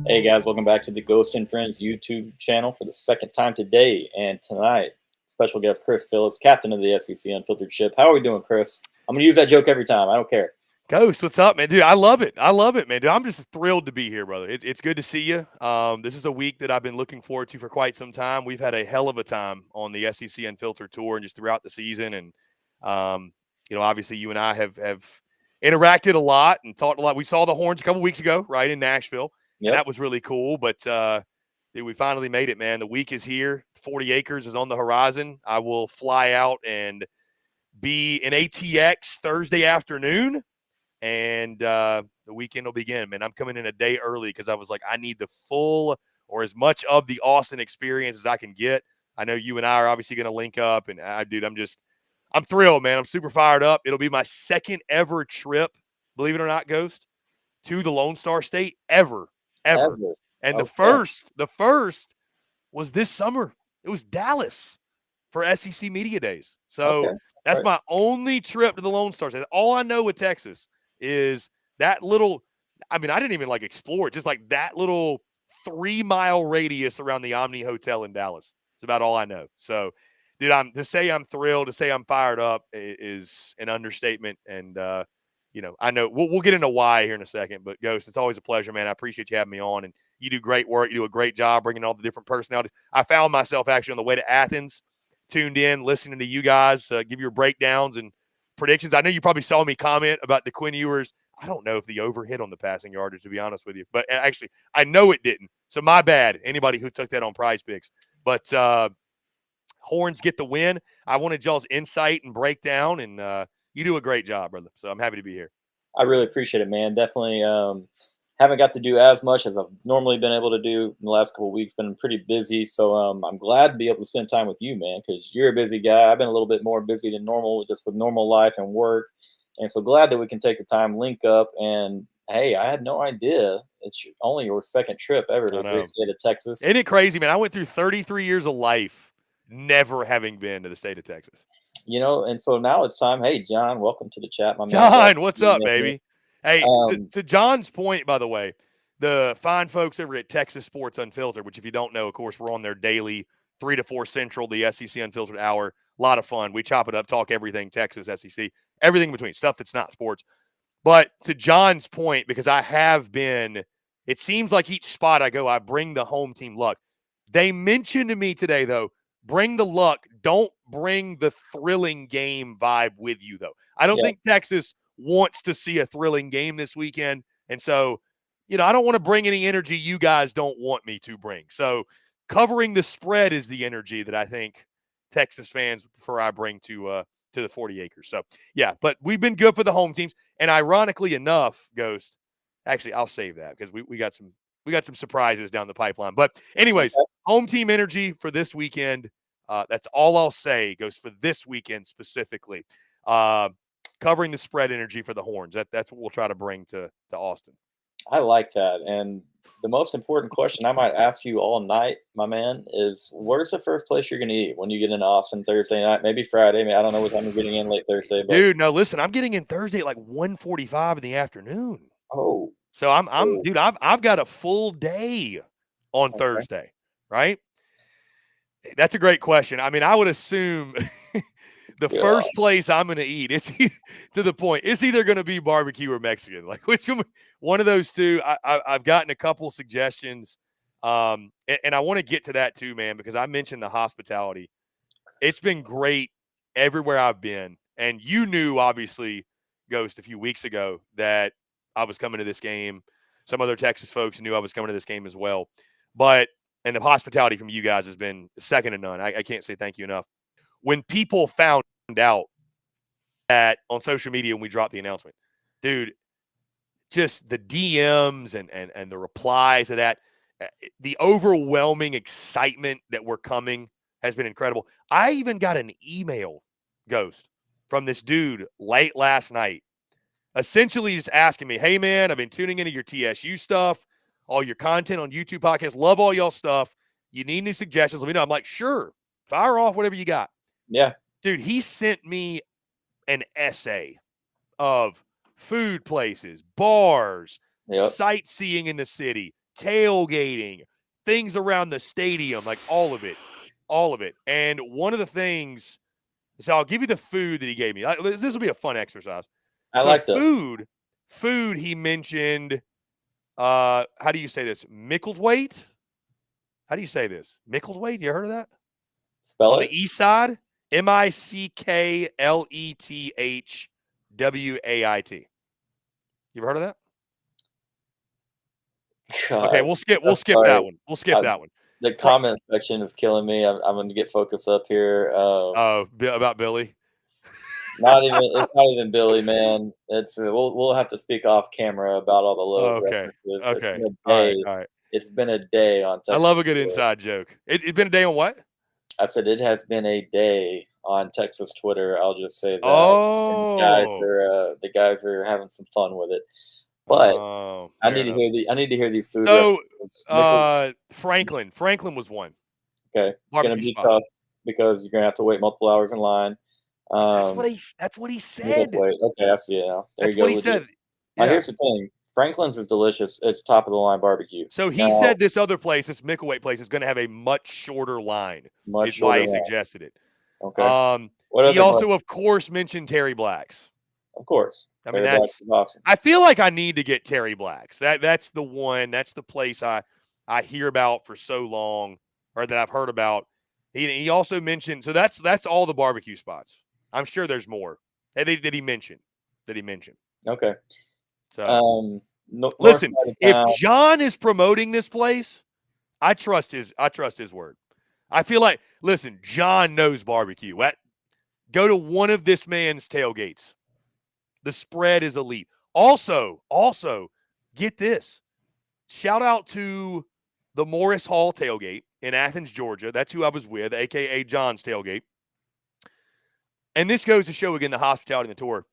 Hey guys, welcome back to the Ghost and Friends YouTube channel for the second time today. And tonight, special guest Chris Phillips, captain of the SEC Unfiltered ship. How are we doing, Chris? I'm going to use that joke every time. I don't care. Ghost, what's up, man? Dude, I love it. I love it, man. Dude, I'm just thrilled to be here, brother. It's good to see you. This is a week that I've been looking forward to for quite some time. We've had a hell of a time on the SEC Unfiltered tour and just throughout the season. And, obviously you and I have interacted a lot and talked a lot. We saw the Horns a couple weeks ago, right, in Nashville. Yep. And that was really cool. But, dude, we finally made it, man. The week is here. 40 acres is on the horizon. I will fly out and be in ATX Thursday afternoon. And the weekend will begin, man. I'm coming in a day early because I was like, I need the full or as much of the Austin experience as I can get. I know you and I are obviously going to link up. And, I'm thrilled, man. I'm super fired up. It'll be my second ever trip, believe it or not, Ghost, to the Lone Star State ever. And okay. the first was this summer. It was Dallas for SEC Media Days. So that's my only trip to the Lone Star State. All I know with Texas is that little – I didn't even, explore it. Just, that little 3-mile radius around the Omni Hotel in Dallas. It's about all I know. So, dude, to say I'm thrilled, to say I'm fired up is an understatement. And, I know we'll get into why here in a second. But, Ghost, it's always a pleasure, man. I appreciate you having me on. And you do great work. You do a great job bringing all the different personalities. I found myself actually on the way to Athens, tuned in, listening to you guys give your breakdowns and predictions. I know you probably saw me comment about the Quinn Ewers. I don't know if the over hit on the passing yardage, to be honest with you. But actually, I know it didn't. So my bad, anybody who took that on Prize Picks. But Horns get the win. I wanted y'all's insight and breakdown, and you do a great job, brother. So I'm happy to be here. I really appreciate it, man. Definitely haven't got to do as much as I've normally been able to do in the last couple of weeks. Been pretty busy, so I'm glad to be able to spend time with you, man, because you're a busy guy. I've been a little bit more busy than normal just with normal life and work, and so glad that we can take the time, link up, and hey, I had no idea it's only your second trip ever to the great state of Texas. Isn't it crazy, man? I went through 33 years of life never having been to the state of Texas. And so now it's time. Hey, John, welcome to the chat, my man. John, what's up, baby? Hey, to John's point, by the way, the fine folks over at Texas Sports Unfiltered, which if you don't know, of course, we're on their daily 3 to 4 Central, the SEC Unfiltered hour. A lot of fun. We chop it up, talk everything Texas, SEC, everything in between, stuff that's not sports. But to John's point, because I have been, it seems like each spot I go, I bring the home team luck. They mentioned to me today, though, bring the luck. Don't bring the thrilling game vibe with you, though. I don't think Texas wants to see a thrilling game this weekend. And so, I don't want to bring any energy you guys don't want me to bring. So covering the spread is the energy that I think Texas fans prefer I bring to the 40 acres. So, yeah, but we've been good for the home teams. And ironically enough, Ghost, actually, I'll save that because we got some surprises down the pipeline. But anyways, home team energy for this weekend. That's all I'll say, Ghost, for this weekend specifically. Covering the spread energy for the Horns. That's what we'll try to bring to Austin. I like that. And the most important question I might ask you all night, my man, is where's the first place you're going to eat when you get into Austin Thursday night? Maybe Friday. I don't know what time you're getting in late Thursday. But... Dude, no, listen, I'm getting in Thursday at 1:45 in the afternoon. Oh. So dude, I've got a full day on Thursday, right? That's a great question. I would assume the first place I'm going to eat, it's to the point, it's either going to be barbecue or Mexican. Which one of those two. I've gotten a couple suggestions, and I want to get to that too, man, because I mentioned the hospitality. It's been great everywhere I've been, and you knew, obviously, Ghost, a few weeks ago that I was coming to this game. Some other Texas folks knew I was coming to this game as well. And the hospitality from you guys has been second to none. I can't say thank you enough. When people found out that on social media when we dropped the announcement, dude, just the DMs and the replies to that, the overwhelming excitement that we're coming has been incredible. I even got an email, Ghost, from this dude late last night, essentially just asking me, hey, man, I've been tuning into your TSU stuff, all your content on YouTube podcasts, love all y'all stuff. You need any suggestions? Let me know. I'm like, sure, fire off whatever you got. Yeah. Dude, he sent me an essay of food places, bars, Yep. sightseeing in the city, tailgating, things around the stadium, like all of it. All of it. And one of the things, so I'll give you the food that he gave me. This will be a fun exercise. I So like that. food he mentioned, how do you say this? Micklethwaite? How do you say this? Micklethwaite? You heard of that? Spell On it. the east side? Micklethwait. You ever heard of that? Okay, God, we'll skip I'm that sorry. one. We'll skip that one. The comment section is killing me. I'm going to get focused up here. Oh, about Billy? It's not even Billy, man. It's we'll have to speak off camera about all the Lowe's Okay. references. It's Okay. been a All right. day. All right. It's been a day on I Texas. love a good inside joke. It's been a day on what? I said it has been a day on Texas Twitter. I'll just say that. And Oh. the guys are having some fun with it. But Oh, I fair need to enough. hear these food So, references. Franklin was one. Okay, it's gonna Barbecue be spot. tough because you're gonna have to wait multiple hours in line. That's what Um, he said. Middleweight. Okay, I see it now. There That's you what go, he legit. said. Now Yeah. here's the thing. Franklin's is delicious. It's top of the line barbecue. So he Now, said this other place, this Micklethwait place, is going to have a much shorter line, much is why shorter he line. suggested it. Okay. What He other place? also, of course, mentioned Terry Black's. Of course. I mean, Black is awesome. I feel like I need to get Terry Black's. That's the one. That's the place I hear about for so long, or that I've heard about. He also mentioned. So that's all the barbecue spots. I'm sure there's more that he mentioned. Okay. So North listen, side of if town. John is promoting this place, I trust his word. I feel like, listen, John knows barbecue. Go to one of this man's tailgates. The spread is elite. Also, get this. Shout out to the Morris Hall tailgate in Athens, Georgia. That's who I was with, a.k.a. John's tailgate. And this goes to show, again, the hospitality and the tour,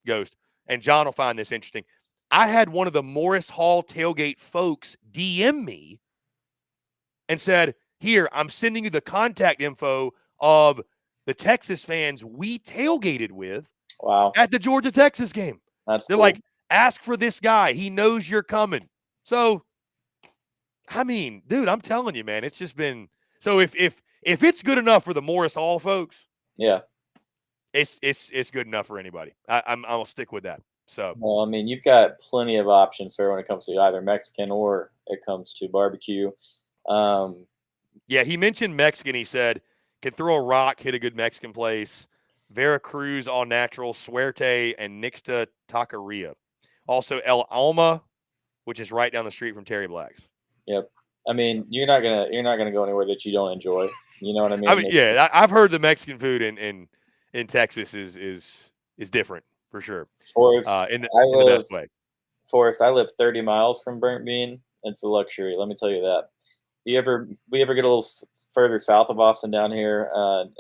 Ghost. And John will find this interesting. I had one of the Morris Hall tailgate folks DM me and said, here, I'm sending you the contact info of the Texas fans we tailgated with at the Georgia-Texas game. That's They're cool. like, ask for this guy. He knows you're coming. So, I mean, dude, I'm telling you, man, it's just been – so if it's good enough for the Morris Hall folks, yeah, it's good enough for anybody. I'll stick with that. So, well, I mean, you've got plenty of options, sir, when it comes to either Mexican or it comes to barbecue. Yeah, he mentioned Mexican. He said, can throw a rock, hit a good Mexican place. Veracruz, all natural, Suerte, and Nixta Taqueria. Also, El Alma, which is right down the street from Terry Black's. Yep. I mean, you're not gonna go anywhere that you don't enjoy. You know what I mean? I mean, yeah, I've heard the Mexican food in Texas is different for sure. Forrest, In the best way. Forrest, I live 30 miles from Burnt Bean. It's a luxury. Let me tell you that. We ever get a little further south of Austin down here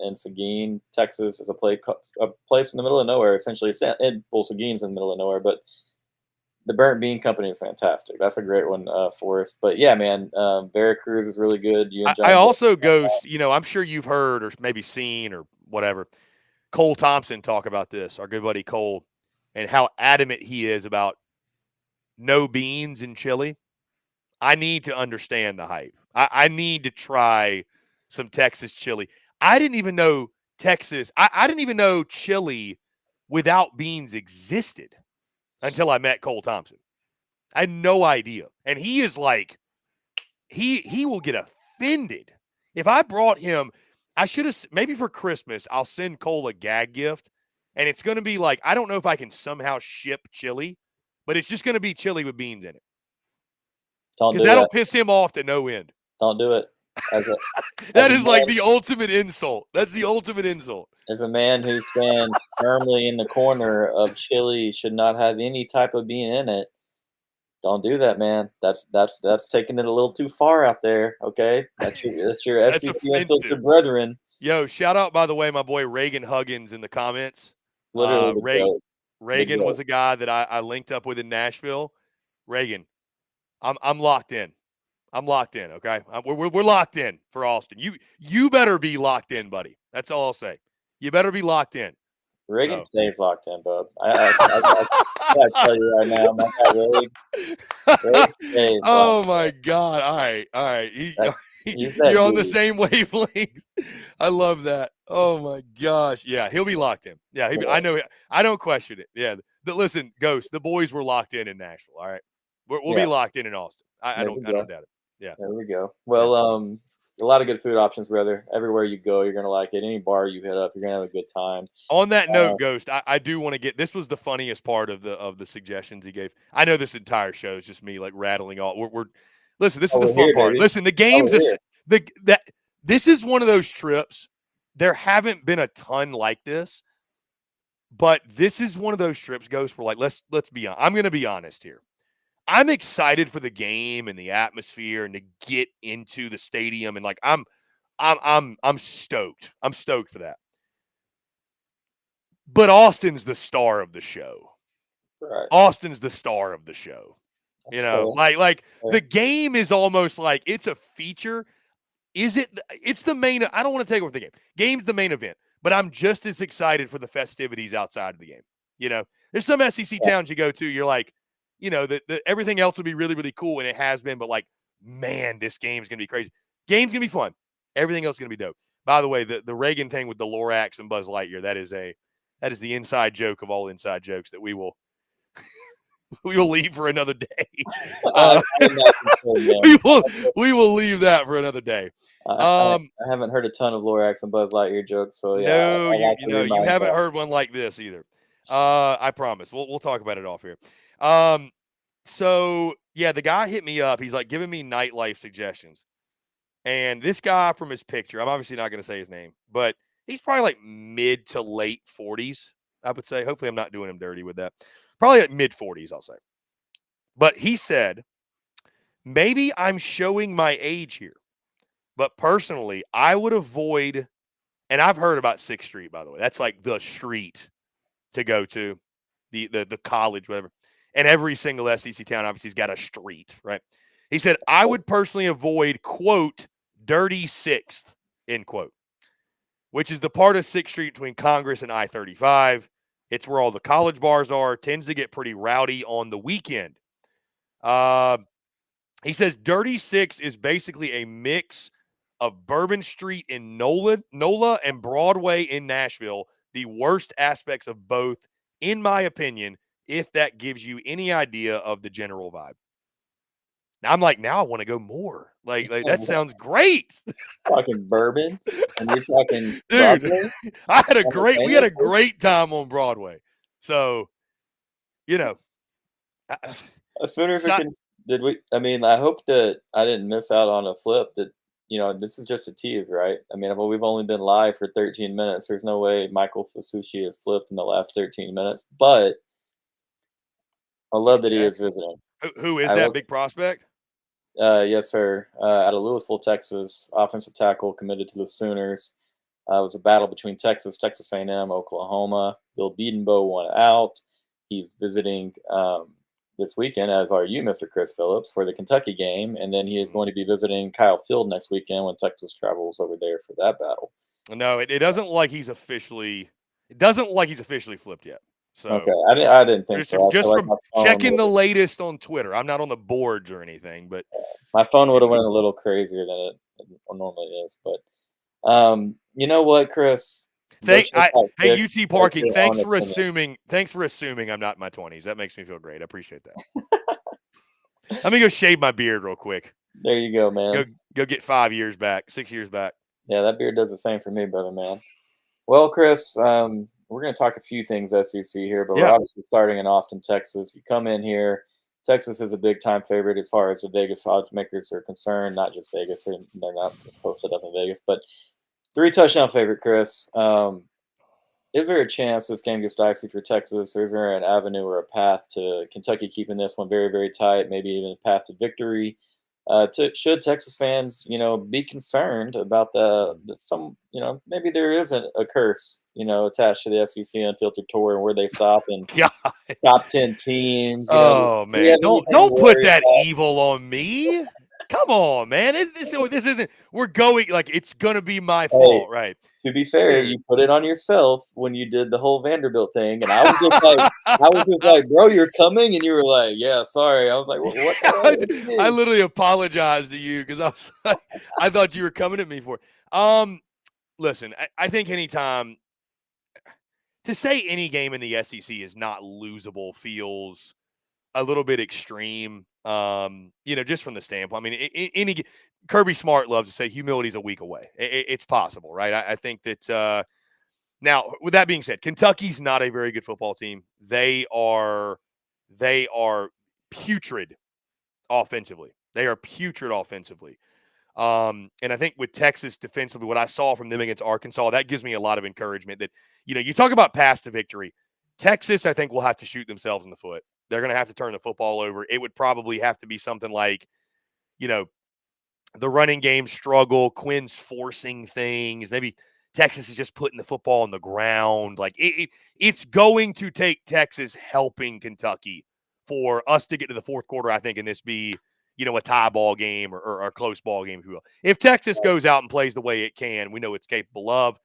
in Seguin, Texas, is a place in the middle of nowhere. Essentially, Seguin's in the middle of nowhere, but the Burnt Bean Company is fantastic. That's a great one for us. But yeah, man, Veracruz is really good. You and John. I also, Ghost, I'm sure you've heard or maybe seen or whatever, Cole Thompson talk about this, our good buddy Cole, and how adamant he is about no beans in chili. I need to understand the hype. I need to try some Texas chili. I didn't even know Texas. I didn't even know chili without beans existed until I met Cole Thompson. I had no idea. And he is like, he will get offended. If I brought him, I should have, maybe for Christmas, I'll send Cole a gag gift. And it's going to be like, I don't know if I can somehow ship chili, but it's just going to be chili with beans in it. Because that'll piss him off to no end. Don't do it. That is like the ultimate insult. That's the ultimate insult. As a man who stands firmly in the corner of chili should not have any type of bean in it, Don't do that, man. That's taking it a little too far out there. Okay, that's your That's SEC offensive. unfiltered brethren. Yo, shout out, by the way, my boy Reagan Huggins in the comments. Literally the goat. The Reagan was goat. a guy that I linked up with in Nashville. Reagan, I'm locked in. I'm locked in. Okay, we're locked in for Austin. You better be locked in, buddy. That's all I'll say. You better be locked in. Reagan So. stays locked in, bub. I gotta tell you right now, my guy Riggs stays locked Oh my God! All right. in. He's that You're on the dude. same wavelength. I love that. Oh my gosh! Yeah, he'll be locked in. Yeah, I Yeah, know. I don't question it. Yeah, but listen, Ghost. The boys were locked in Nashville. All right, we'll be yeah. locked in Austin. I There we don't go. doubt it. Yeah, There we go. yeah. Well, a lot of good food options, brother. Everywhere you go, you're gonna like it. Any bar you hit up, you're gonna have a good time. On that Uh, note, Ghost, I do want to get this was the funniest part of the suggestions he gave. I know this entire show is just me like rattling all. We're listen. This is oh, the we're fun here, part. baby. Listen, the Oh, games we're is here. that this is one of those trips. There haven't been a ton like this, but this is one of those trips, Ghost. Where like let's be honest. I'm going to be honest here. I'm excited for the game and the atmosphere and to get into the stadium and like I'm stoked. I'm stoked for that. But Austin's the star of the show. Right. Austin's the star of the show. You That's know, fair. like Fair. the game is almost like it's a feature. Is it? It's the main. I don't want to take over the game. Game's the main event, but I'm just as excited for the festivities outside of the game. You know, there's some SEC Yeah. towns you go to, you're like, you know, that everything else will be really, really cool, and it has been, but like, man, this game's gonna be crazy. Game's gonna be fun. Everything else is gonna be dope. By the way, the Reagan thing with the Lorax and Buzz Lightyear, that is the inside joke of all inside jokes that we will leave for another day. I, Uh, I am not concerned, we man. will we will leave that for another day. I haven't heard a ton of Lorax and Buzz Lightyear jokes, so yeah, No, I like you to know you remind haven't that. heard one like this either. I promise. We'll talk about it off here. So yeah, the guy hit me up. He's like giving me nightlife suggestions, and this guy from his picture, I'm obviously not going to say his name, but he's probably like mid to late 40s. I would say. Hopefully, I'm not doing him dirty with that. Probably like mid 40s, I'll say. But he said, maybe I'm showing my age here, but personally, I would avoid. And I've heard about 6th Street, by the way. That's like the street to go to, the college, whatever. And every single SEC town obviously has got a street, right? He said, I would personally avoid, quote, dirty 6th, end quote, which is the part of 6th Street between Congress and I-35. It's where all the college bars are. Tends to get pretty rowdy on the weekend. He says Dirty 6 is basically a mix of Bourbon Street in NOLA and Broadway in Nashville, the worst aspects of both, in my opinion, if that gives you any idea of the general vibe. Now I'm like, now I want to go more. Like that sounds great. Talking bourbon, and you're talking Dude, Broadway we had a simultaneously. great time on Broadway. So, you know, As soon as we so, can, did we? I mean, I hope that I didn't miss out on a flip. That this is just a tease, right? I mean, we've only been live for 13 minutes. There's no way Michael Fasucci has flipped in the last 13 minutes. But I let me love that he check. is visiting. Who is I that will. big prospect? Yes, sir. Out of Louisville, Texas, offensive tackle committed to the Sooners. It was a battle between Texas A&M, Oklahoma. Bill Bedenbaugh won out. He's visiting this weekend, as are you, Mr. Chris Phillips, for the Kentucky game, and then he is going to be visiting Kyle Field next weekend when Texas travels over there for that battle. No, it doesn't look like he's officially. It doesn't look like he's officially flipped yet. Okay, So I didn't think so. I feel just like from my phone checking the would latest on Twitter, I'm not on the boards or anything, but have went a little crazier than it normally is. But you know what, Chris? Go check out hey Kick UT right Parking, here on the pivot. thanks for assuming I'm not in my 20s. That makes me feel great. I appreciate that. Let me go shave my beard real quick. There you go, man. Go get 5 years back, 6 years back. Yeah, that beard does the same for me, brother, man. Well, Chris, we're going to talk a few things SEC here, but we're Yeah. obviously starting in Austin, Texas. You come in here. Texas is a big time favorite as far as the Vegas odds makers are concerned. Not just Vegas; they're not just posted up in Vegas, but 3 touchdown favorite, Chris. Is there a chance this game gets dicey for Texas? Or is there an avenue or a path to Kentucky keeping this one very, very tight? Maybe even a path to victory. Should Texas fans, be concerned about the some, maybe there isn't a curse, attached to the SEC Unfiltered Tour and where they stop and God. top 10 teams. Do Oh we man, have anything to don't put worry that about? evil on me. Come on, man. This isn't. We're going like it's gonna be my Hey, fault, right, to be fair, dude? you put it on yourself when you did the whole Vanderbilt thing, and I was just like, "Bro, you're coming," and you were like, "Yeah, sorry." I was like, What the hell? I, What you I do?" literally apologized to you because I was like, I thought you were coming at me for it. Listen, I think anytime to say any game in the SEC is not losable feels a little bit extreme. Just from the standpoint. I mean, any Kirby Smart loves to say humility is a week away. It's possible, right? I think that. Now, with that being said, Kentucky's not a very good football team. They are putrid offensively. They are putrid offensively. And I think with Texas defensively, what I saw from them against Arkansas, that gives me a lot of encouragement that, you talk about path to victory. Texas, I think, will have to shoot themselves in the foot. They're going to have to turn the football over. It would probably have to be something like, you know, the running game struggle, Quinn's forcing things, maybe Texas is just putting the football on the ground. Like it's going to take Texas helping Kentucky for us to get to the fourth quarter, I think, and this be, a tie ball game or a close ball game, if you will. If Texas goes out and plays the way it can, we know it's capable of,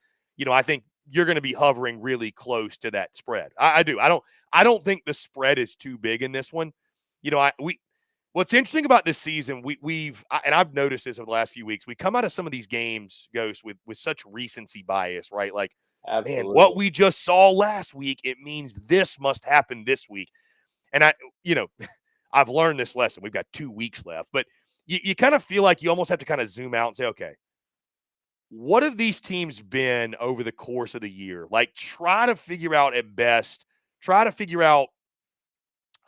I think you're going to be hovering really close to that spread. I do. I don't think the spread is too big in this one. What's interesting about this season, and I've noticed this over the last few weeks, we come out of some of these games, Ghost, with such recency bias, right? Like, man, what Absolutely. we just saw last week, it means this must happen this week. And you know, I've learned this lesson. We've got 2 weeks left, but you kind of feel like you almost have to kind of zoom out and say, okay, what have these teams been over the course of the year? Like, try to figure out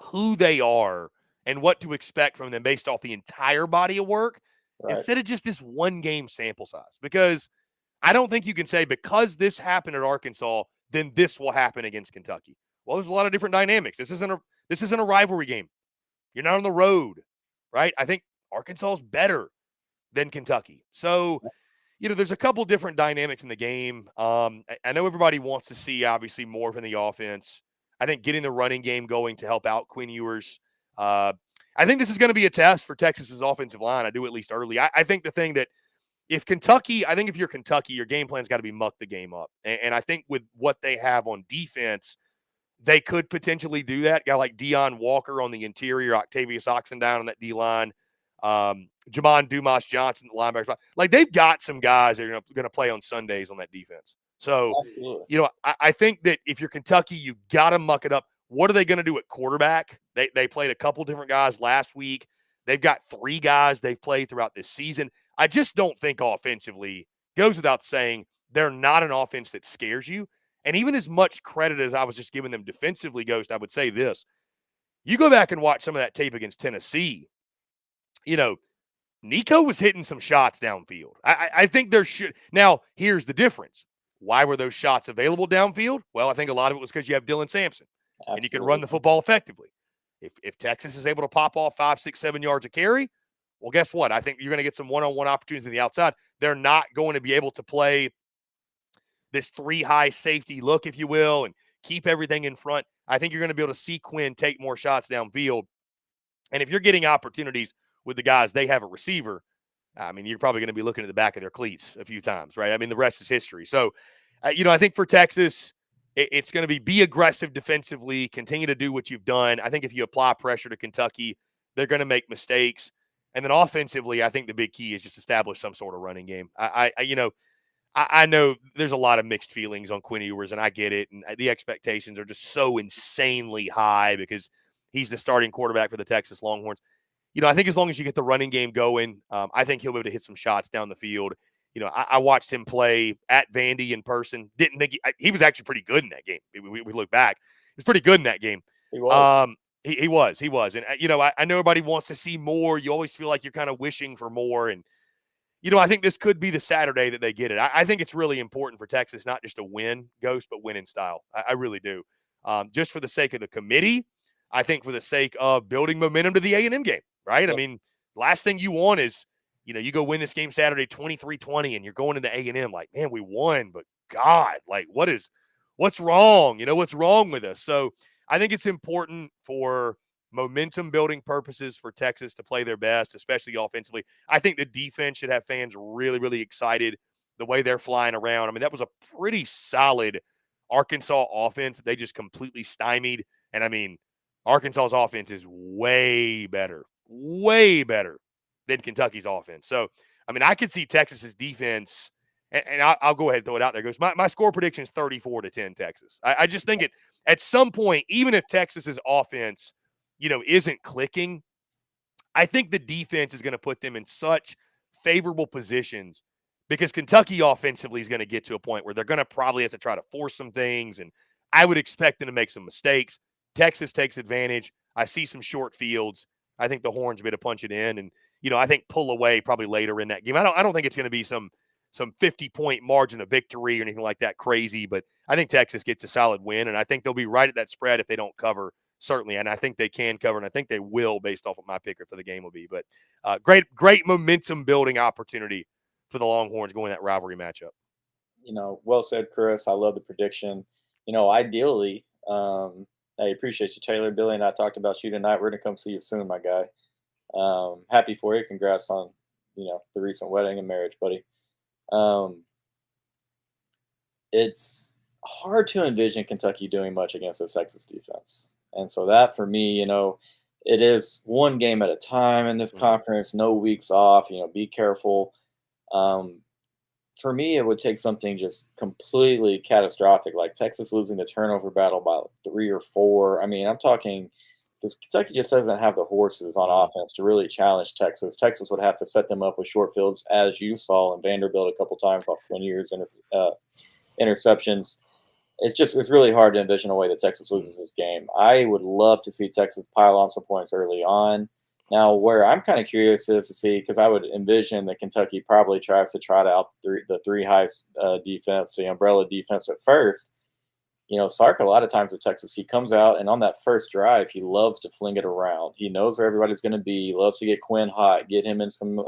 who they are and what to expect from them based off the entire body of work Right. instead of just this one game sample size. Because I don't think you can say because this happened at Arkansas, then this will happen against Kentucky. Well, there's a lot of different dynamics. This isn't a rivalry game. You're not on the road, right? I think Arkansas is better than Kentucky. So, there's a couple different dynamics in the game. I know everybody wants to see obviously more from the offense. I think getting the running game going to help out Quinn Ewers. I think this is going to be a test for Texas's offensive line. I do at least early. I think the thing that if you're Kentucky, your game plan's got to be muck the game up. And I think with what they have on defense, they could potentially do that. Guy like Deion Walker on the interior, Octavius Oxendown on that D line, Jamon Dumas Johnson, the linebacker. Like they've got some guys that are going to play on Sundays on that defense. So, Absolutely. I think that if you're Kentucky, you got to muck it up. What are they going to do at quarterback? They played a couple different guys last week. They've got 3 guys they've played throughout this season. I just don't think offensively, goes without saying, they're not an offense that scares you. And even as much credit as I was just giving them defensively, Ghost, I would say this. You go back and watch some of that tape against Tennessee, Nico was hitting some shots downfield. I think there should. Now, here's the difference. Why were those shots available downfield? Well, I think a lot of it was because you have Dylan Sampson and you can run Absolutely. the football effectively. If Texas is able to pop off 5, 6, 7 yards of carry, well, guess what? I think you're going to get some one-on-one opportunities on the outside. They're not going to be able to play this 3-high safety look, if you will, and keep everything in front. I think you're going to be able to see Quinn take more shots downfield. And if you're getting opportunities with the guys they have a receiver, I mean, you're probably going to be looking at the back of their cleats a few times, right? I mean, the rest is history. So, I think for Texas, it's going to be aggressive defensively, continue to do what you've done. I think if you apply pressure to Kentucky, they're going to make mistakes. And then offensively, I think the big key is just establish some sort of running game. I know there's a lot of mixed feelings on Quinn Ewers, and I get it. And the expectations are just so insanely high because he's the starting quarterback for the Texas Longhorns. I think as long as you get the running game going, I think he'll be able to hit some shots down the field. I watched him play at Vandy in person. Didn't think he was actually pretty good in that game. We look back, he was pretty good in that game. He was. He was, and I know everybody wants to see more. You always feel like you're kind of wishing for more, and I think this could be the Saturday that they get it. I think it's really important for Texas not just to win, Ghost, but win in style. I really do. Just for the sake of the committee, I think for the sake of building momentum to the A&M game, right? I mean, last thing you want is, you go win this game Saturday 23-20 and you're going into A&M like, man, we won, but God, like what's wrong? What's wrong with us? So I think it's important for momentum building purposes for Texas to play their best, especially offensively. I think the defense should have fans really, really excited the way they're flying around. I mean, that was a pretty solid Arkansas offense. They just completely stymied. And I mean, Arkansas's offense is way better than Kentucky's offense. So, I mean, I could see Texas's defense, and I'll go ahead and throw it out there. Goes my score prediction is 34-10 Texas. I just think at some point, even if Texas's offense isn't clicking, I think the defense is going to put them in such favorable positions because Kentucky offensively is going to get to a point where they're going to probably have to try to force some things, and I would expect them to make some mistakes. Texas takes advantage. I see some short fields. I think the Horns are going to punch it in, and I think pull away probably later in that game. I don't think it's going to be some 50-point margin of victory or anything like that crazy, but I think Texas gets a solid win, and I think they'll be right at that spread if they don't cover. Certainly, and I think they can cover, and I think they will based off what my picker for the game will be. But great momentum building opportunity for the Longhorns going that rivalry matchup. Well said, Chris. I love the prediction. Ideally, I appreciate you, Taylor. Billy and I talked about you tonight. We're gonna come see you soon, my guy. Happy for you. Congrats on the recent wedding and marriage, buddy. It's hard to envision Kentucky doing much against this Texas defense. And so that for me, it is one game at a time in this conference, no weeks off, be careful. For me, it would take something just completely catastrophic, like Texas losing the turnover battle by 3 or 4. I mean, I'm talking because Kentucky just doesn't have the horses on offense to really challenge Texas. Texas would have to set them up with short fields, as you saw in Vanderbilt a couple times off 20 years interceptions. It's really hard to envision a way that Texas loses this game. I would love to see Texas pile on some points early on. Now, where I'm kind of curious is to see, because I would envision that Kentucky probably tries to trot out the three high defense, the umbrella defense at first. Sark, a lot of times with Texas, he comes out and on that first drive, he loves to fling it around. He knows where everybody's going to be. He loves to get Quinn hot, get him in some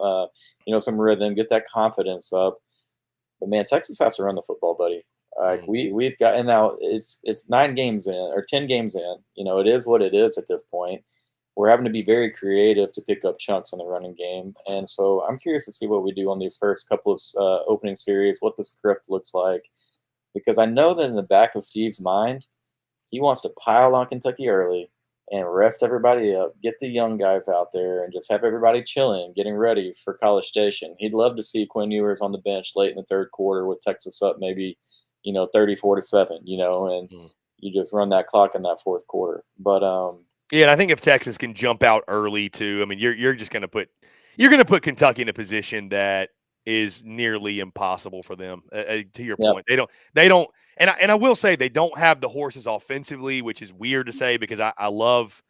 rhythm, get that confidence up. But man, Texas has to run the football, buddy. We've got, and now it's 9 games in or 10 games in. It is what it is at this point. We're having to be very creative to pick up chunks in the running game, and so I'm curious to see what we do on these first couple of opening series, what the script looks like, because I know that in the back of Steve's mind, he wants to pile on Kentucky early and rest everybody up, get the young guys out there, and just have everybody chilling, getting ready for College Station. He'd love to see Quinn Ewers on the bench late in the third quarter with Texas up maybe 34-7, and you just run that clock in that fourth quarter. But yeah, and I think if Texas can jump out early too, I mean, you're just going to put Kentucky in a position that is nearly impossible for them. To your point, they don't, and I will say they don't have the horses offensively, which is weird to say because I love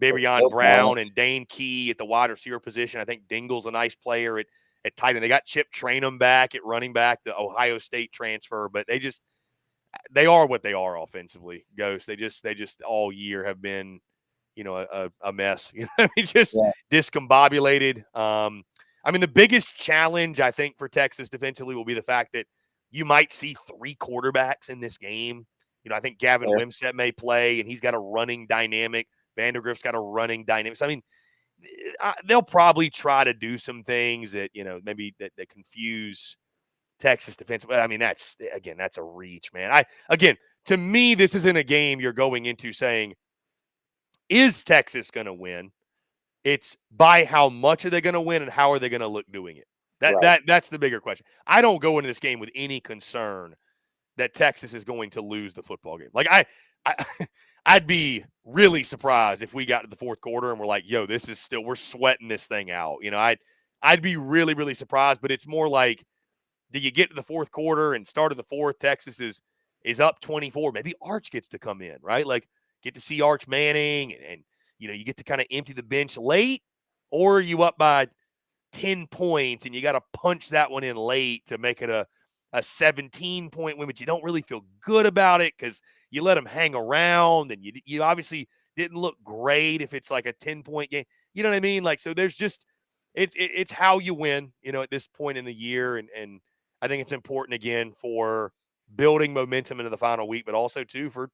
Babrion Brown and Dane Key at the wide receiver position. I think Dingle's a nice player at tight end. They got Chip Trainum back at running back, the Ohio State transfer, but they are what they are offensively. Ghost. They just all year have been, a mess. Discombobulated. I mean, the biggest challenge I think for Texas defensively will be the fact that you might see 3 quarterbacks in this game. I think Gavin Wimsatt may play, and he's got a running dynamic. Vandergrift's got a running dynamic. So, I mean, they'll probably try to do some things that, maybe that confuse Texas defense. But I mean, that's a reach, man. To me, this isn't a game you're going into saying, is Texas going to win? It's by how much are they going to win and how are they going to look doing it? That's the bigger question. I don't go into this game with any concern that Texas is going to lose the football game. Like I'd be really surprised if we got to the fourth quarter and we're like, yo, we're sweating this thing out. I'd be really, really surprised, but it's more like, do you get to the fourth quarter and start of the fourth, Texas is up 24. Maybe Arch gets to come in, right? Like get to see Arch Manning and you get to kind of empty the bench late, or are you up by 10 points and you got to punch that one in late to make it a 17-point win, but you don't really feel good about it because you let them hang around and you obviously didn't look great if it's like a 10-point game. You know what I mean? Like, so there's just it's how you win, at this point in the year. And I think it's important again for building momentum into the final week, but also too for,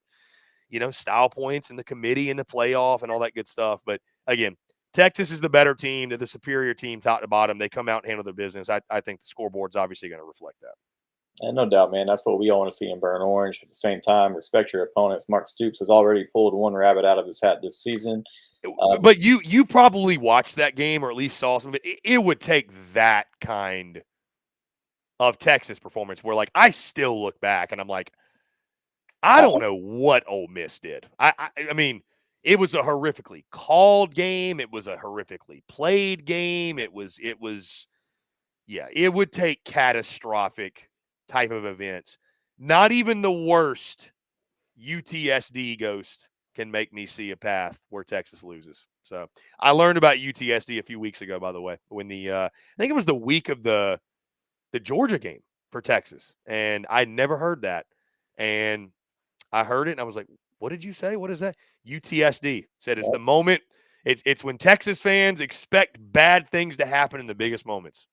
style points and the committee and the playoff and all that good stuff. But again, Texas is the better team. They're the superior team, top to bottom. They come out and handle their business. I think the scoreboard's obviously going to reflect that. And no doubt, man. That's what we all want to see in Burn Orange. At the same time, respect your opponents. Mark Stoops has already pulled one rabbit out of his hat this season. But you probably watched that game or at least saw some of it. It would take that kind of Texas performance where, like, I still look back and I'm like, I don't know what Ole Miss did. I mean, it was a horrifically called game. It was a horrifically played game. It would take catastrophic type of events. Not even the worst UTSD ghost can make me see a path where Texas loses. So I learned about UTSD a few weeks ago, by the way, when I think it was the week of the Georgia game for Texas. And I never heard that. And I heard it and I was like, what did you say? What is that? UTSD said it's the moment. It's when Texas fans expect bad things to happen in the biggest moments.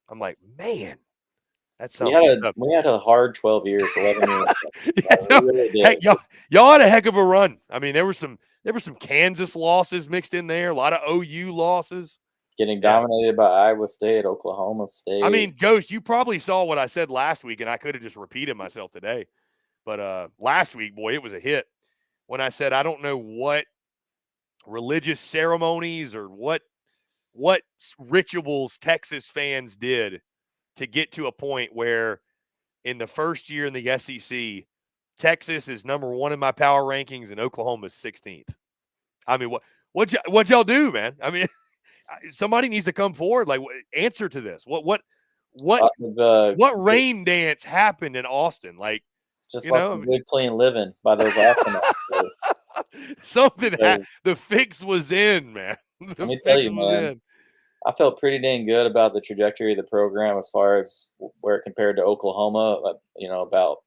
I'm like, man, that's something. We had a hard 12 years, 11 years. Heck, y'all had a heck of a run. I mean, there were some Kansas losses mixed in there, a lot of OU losses. Getting dominated by Iowa State, Oklahoma State. I mean, Ghost, you probably saw what I said last week, and I could have just repeated myself today. But last week, boy, it was a hit when I said I don't know what religious ceremonies or what rituals Texas fans did to get to a point where in the first year in the SEC, Texas is number 1 in my power rankings and Oklahoma's 16th. I mean, what y'all do, man? I mean, somebody needs to come forward, like, answer to this. What rain dance happened in Austin? Like, it's just like some good clean living by those astronauts. Something the fix was in, man. Let me tell you, man. I felt pretty dang good about the trajectory of the program as far as where it compared to Oklahoma. About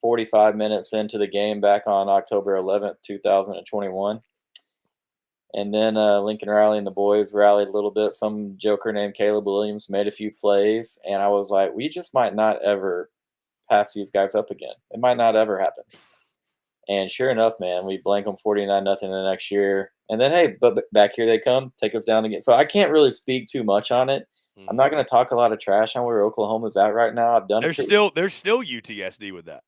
45 minutes into the game back on October 11th, 2021. And then Lincoln Riley and the boys rallied a little bit. Some joker named Caleb Williams made a few plays. And I was like, we just might not ever pass these guys up again. It might not ever happen. And sure enough, man, we blank them 49-0 the next year. And then, hey, but back here they come, take us down again. So I can't really speak too much on it. I'm not going to talk a lot of trash on where Oklahoma's at right now. I've done. There's still UTSD with that.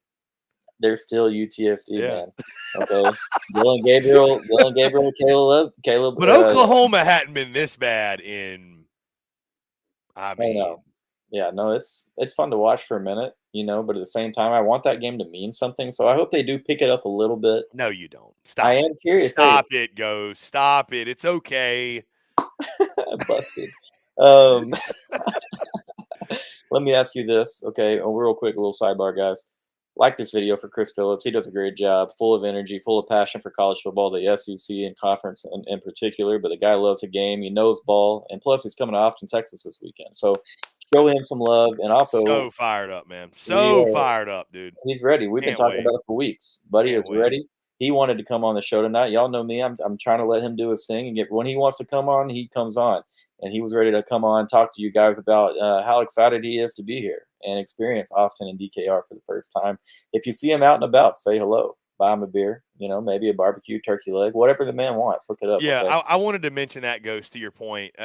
There's still UTSD, man. Okay, Dylan Gabriel, Caleb. But Oklahoma hadn't been this bad in. I mean, it's fun to watch for a minute, But at the same time, I want that game to mean something. So I hope they do pick it up a little bit. No, you don't. Stop. I am curious. Stop it, Go. Stop it. It's okay. Busted. Let me ask you this, okay? Real quick, a little sidebar, guys. Like this video for Chris Phillips. He does a great job, full of energy, full of passion for college football, the SEC and conference in particular. But the guy loves the game. He knows ball. And plus, he's coming to Austin, Texas this weekend. So show him some love. And also, so fired up, man. Fired up, dude. He's ready. We've been talking about it for weeks. Buddy is ready. He wanted to come on the show tonight. Y'all know me. I'm trying to let him do his thing. And when he wants to come on, he comes on. And he was ready to come on and talk to you guys about how excited he is to be here and experience Austin and DKR for the first time. If you see him out and about, say hello. Buy him a beer, maybe a barbecue, turkey leg, whatever the man wants. Look it up. Yeah, okay? I wanted to mention that, Ghost, to your point.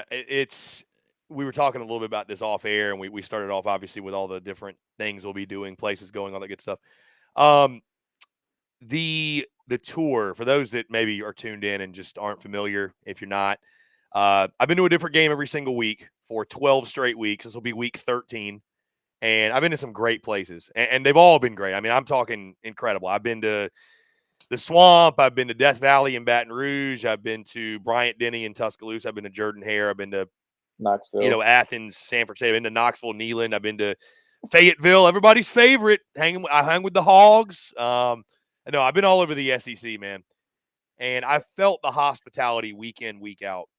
We were talking a little bit about this off air, and we started off, obviously, with all the different things we'll be doing, places going, all that good stuff. The tour, for those that maybe are tuned in and just aren't familiar, if you're not, I've been to a different game every single week for 12 straight weeks. This will be week 13. And I've been to some great places. And they've all been great. I mean, I'm talking incredible. I've been to the Swamp. I've been to Death Valley in Baton Rouge. I've been to Bryant-Denny in Tuscaloosa. I've been to Jordan-Hare. I've been to Knoxville. Athens, Sanford State. I've been to Knoxville, Neyland. I've been to Fayetteville. Everybody's favorite. I hung with the Hogs. No, I've been all over the SEC, man. And I felt the hospitality week in, week out.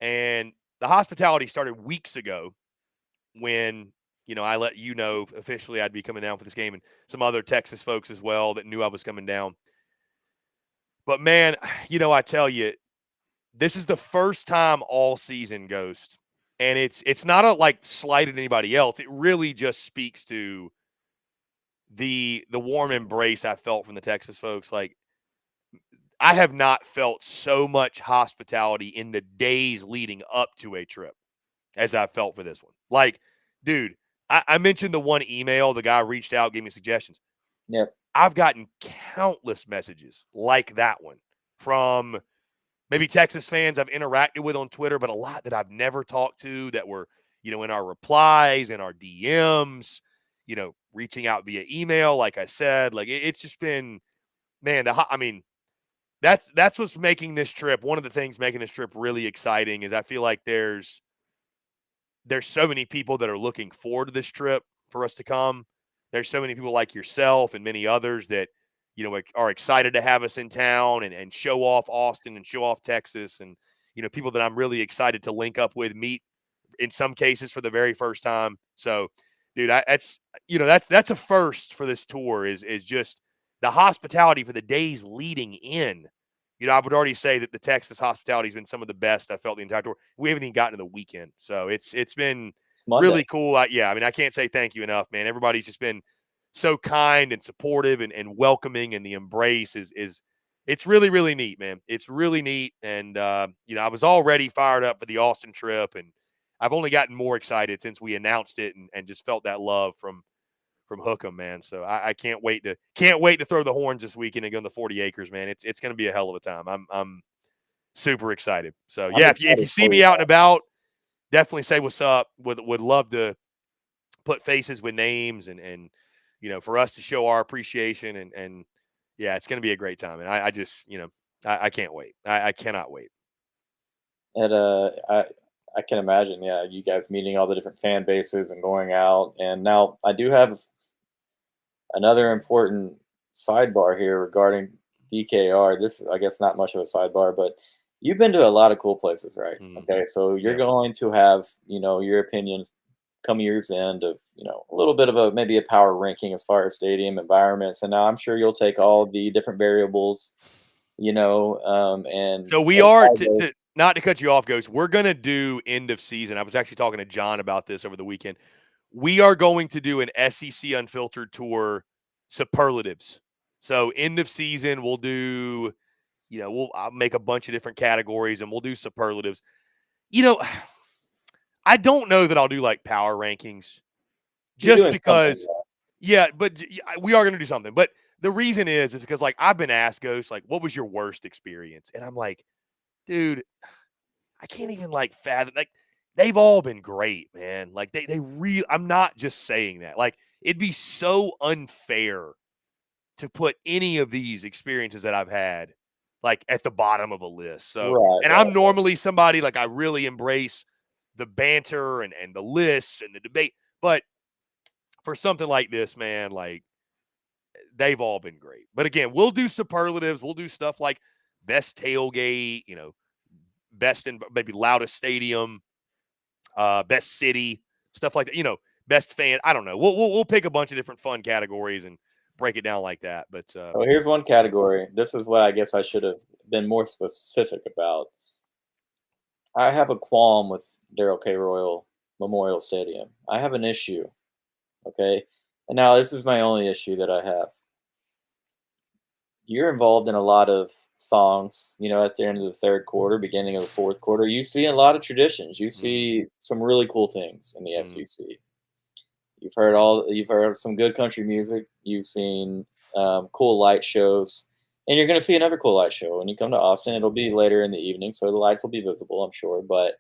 And the hospitality started weeks ago when, I let you know officially I'd be coming down for this game, and some other Texas folks as well that knew I was coming down. But man, I tell you, this is the first time all season, Ghost, and it's not a like slight at anybody else. It really just speaks to the warm embrace I felt from the Texas folks. Like, I have not felt so much hospitality in the days leading up to a trip as I felt for this one. Like, dude, I mentioned the one email, the guy reached out, gave me suggestions. Yep. I've gotten countless messages like that one from maybe Texas fans I've interacted with on Twitter, but a lot that I've never talked to that were, in our replies, in our DMs, reaching out via email. Like I said, like it's just been, man, that's what's making this trip. One of the things making this trip really exciting is I feel like there's so many people that are looking forward to this trip for us to come. There's so many people like yourself and many others that, are excited to have us in town and show off Austin and show off Texas. And, people that I'm really excited to link up with, meet in some cases for the very first time. So, dude, that's a first for this tour is just the hospitality for the days leading in. I would already say that the Texas hospitality has been some of the best I felt the entire tour. We haven't even gotten to the weekend, so it's been really cool. I can't say thank you enough, man. Everybody's just been so kind and supportive and welcoming, and the embrace is it's really, really neat, man. It's really neat, and I was already fired up for the Austin trip, and I've only gotten more excited since we announced it and just felt that love from Hookham, man. So I can't wait to throw the horns this weekend and go in the 40 acres, man. It's going to be a hell of a time. I'm super excited. So yeah, if you see me out and about, definitely say what's up. Would love to put faces with names and for us to show our appreciation and yeah, it's going to be a great time. And I just I can't wait. I cannot wait. And I can imagine, yeah, you guys meeting all the different fan bases and going out. And now I do have another important sidebar here regarding DKR. This is, I guess, not much of a sidebar, but you've been to a lot of cool places, right? Okay, so you're going to have, your opinions come year's end of, a little bit of maybe a power ranking as far as stadium environments. And now I'm sure you'll take all the different variables, and so we are to not to cut you off, Ghost. We're gonna do end of season. I was actually talking to John about this over the weekend. We are going to do an SEC Unfiltered Tour superlatives. So end of season, we'll do, I'll make a bunch of different categories and we'll do superlatives. I don't know that I'll do like power rankings just because, yeah, but we are going to do something. But the reason is because like I've been asked, Ghost, like, what was your worst experience? And I'm like, dude, I can't even like fathom, like, they've all been great, man. Like they really, I'm not just saying that. Like it'd be so unfair to put any of these experiences that I've had like at the bottom of a list. So, I'm normally somebody like I really embrace the banter and the lists and the debate. But for something like this, man, like they've all been great. But again, we'll do superlatives. We'll do stuff like best tailgate, best and maybe loudest stadium, best city, stuff like that. Best fan. I don't know. We'll pick a bunch of different fun categories and break it down like that. But so here's one category. This is what I guess I should have been more specific about. I have a qualm with Darrell K. Royal Memorial Stadium. I have an issue. Okay, and now this is my only issue that I have. You're involved in a lot of songs, at the end of the third quarter, beginning of the fourth quarter. You see a lot of traditions. You see some really cool things in the SEC. You've heard some good country music. You've seen cool light shows, and you're going to see another cool light show when you come to Austin. It'll be later in the evening, so the lights will be visible, I'm sure. But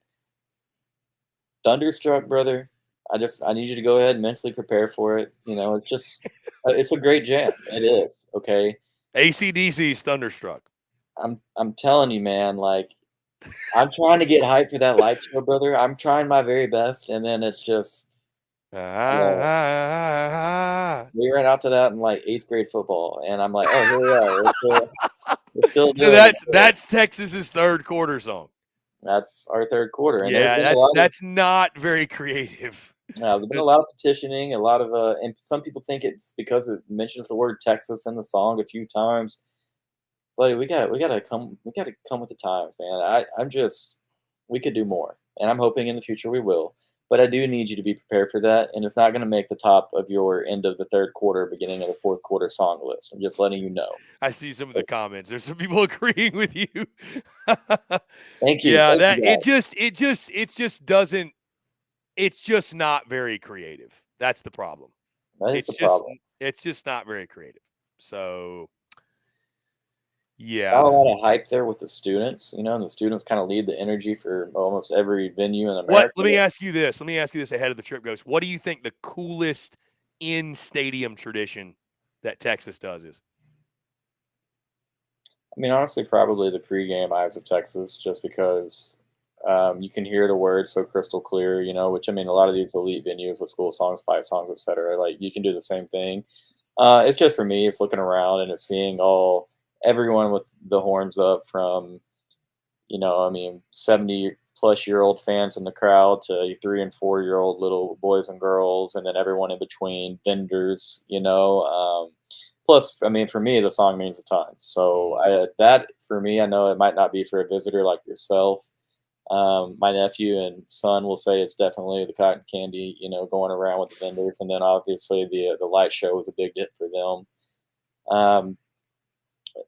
Thunderstruck, brother, I need you to go ahead and mentally prepare for it. It's just it's a great jam. It is, okay? AC/DC's Thunderstruck. I'm telling you, man, like I'm trying to get hyped for that light show, brother. I'm trying my very best, and then it's just we ran out to that in like 8th grade football, and I'm like, oh, here we are. We're still so that's Texas's third quarter song. That's our third quarter, and there's Yeah, been a lot of that's not very creative. there's been a lot of petitioning, a lot of and some people think it's because it mentions the word Texas in the song a few times. But we gotta come with the times, man. I'm just we could do more, and I'm hoping in the future we will. But I do need you to be prepared for that, and it's not going to make the top of your end of the third quarter, beginning of the fourth quarter song list. I'm just letting you know. I see some of the But comments. There's some people agreeing with you. Yeah, thank you that guys. it just doesn't it's just not very creative. That's the problem. That is It's the just problem. it's just not very creative. So, Not a yeah. lot of hype there with the students, and the students kind of lead the energy for almost every venue in What America. let me ask you this. Let me ask you this ahead of the trip goes. What do you think the coolest in stadium tradition that Texas does is? I mean, honestly, probably the pregame Eyes of Texas, just because you can hear the words so crystal clear, which I mean, a lot of these elite venues with school songs, fight songs, etc. Like you can do the same thing. It's just for me, it's looking around and it's seeing everyone with the horns up from, I mean, 70-plus-year-old fans in the crowd to 3 and 4 year old little boys and girls, and then everyone in between, vendors. Plus, I mean, for me, the song means a ton. So Mhm. that for me, I know it might not be for a visitor like yourself. My nephew and son will say it's definitely the cotton candy, going around with the vendors, and then obviously the light show was a big hit for them. Um,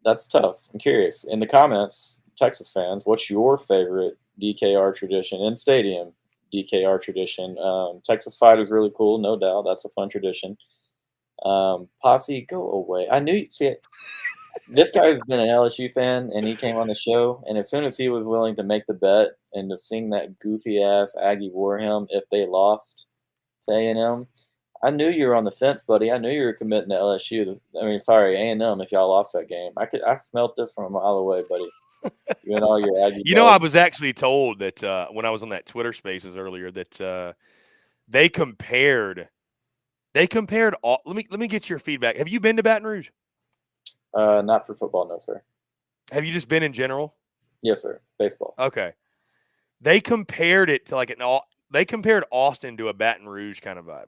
that's tough. I'm curious. In the comments, Texas fans, what's your favorite DKR tradition in stadium? DKR tradition. Texas fight is really cool, no doubt. That's a fun tradition. Posse, go away. I knew. See, this guy's been an LSU fan, and he came on the show. And as soon as he was willing to make the bet and to sing that goofy ass Aggie war hymn if they lost to A&M, I knew you were on the fence, buddy. I knew you were committing to LSU. I mean, sorry, A&M. If y'all lost that game, I smelt this from a mile away, buddy. You and all your Aggie You know, buzz. I was actually told that when I was on that Twitter Spaces earlier that they compared all. Let me get your feedback. Have you been to Baton Rouge? Not for football, no, sir. Have you just been in general? Yes, sir. Baseball. Okay. They compared it to like they compared Austin to a Baton Rouge kind of vibe.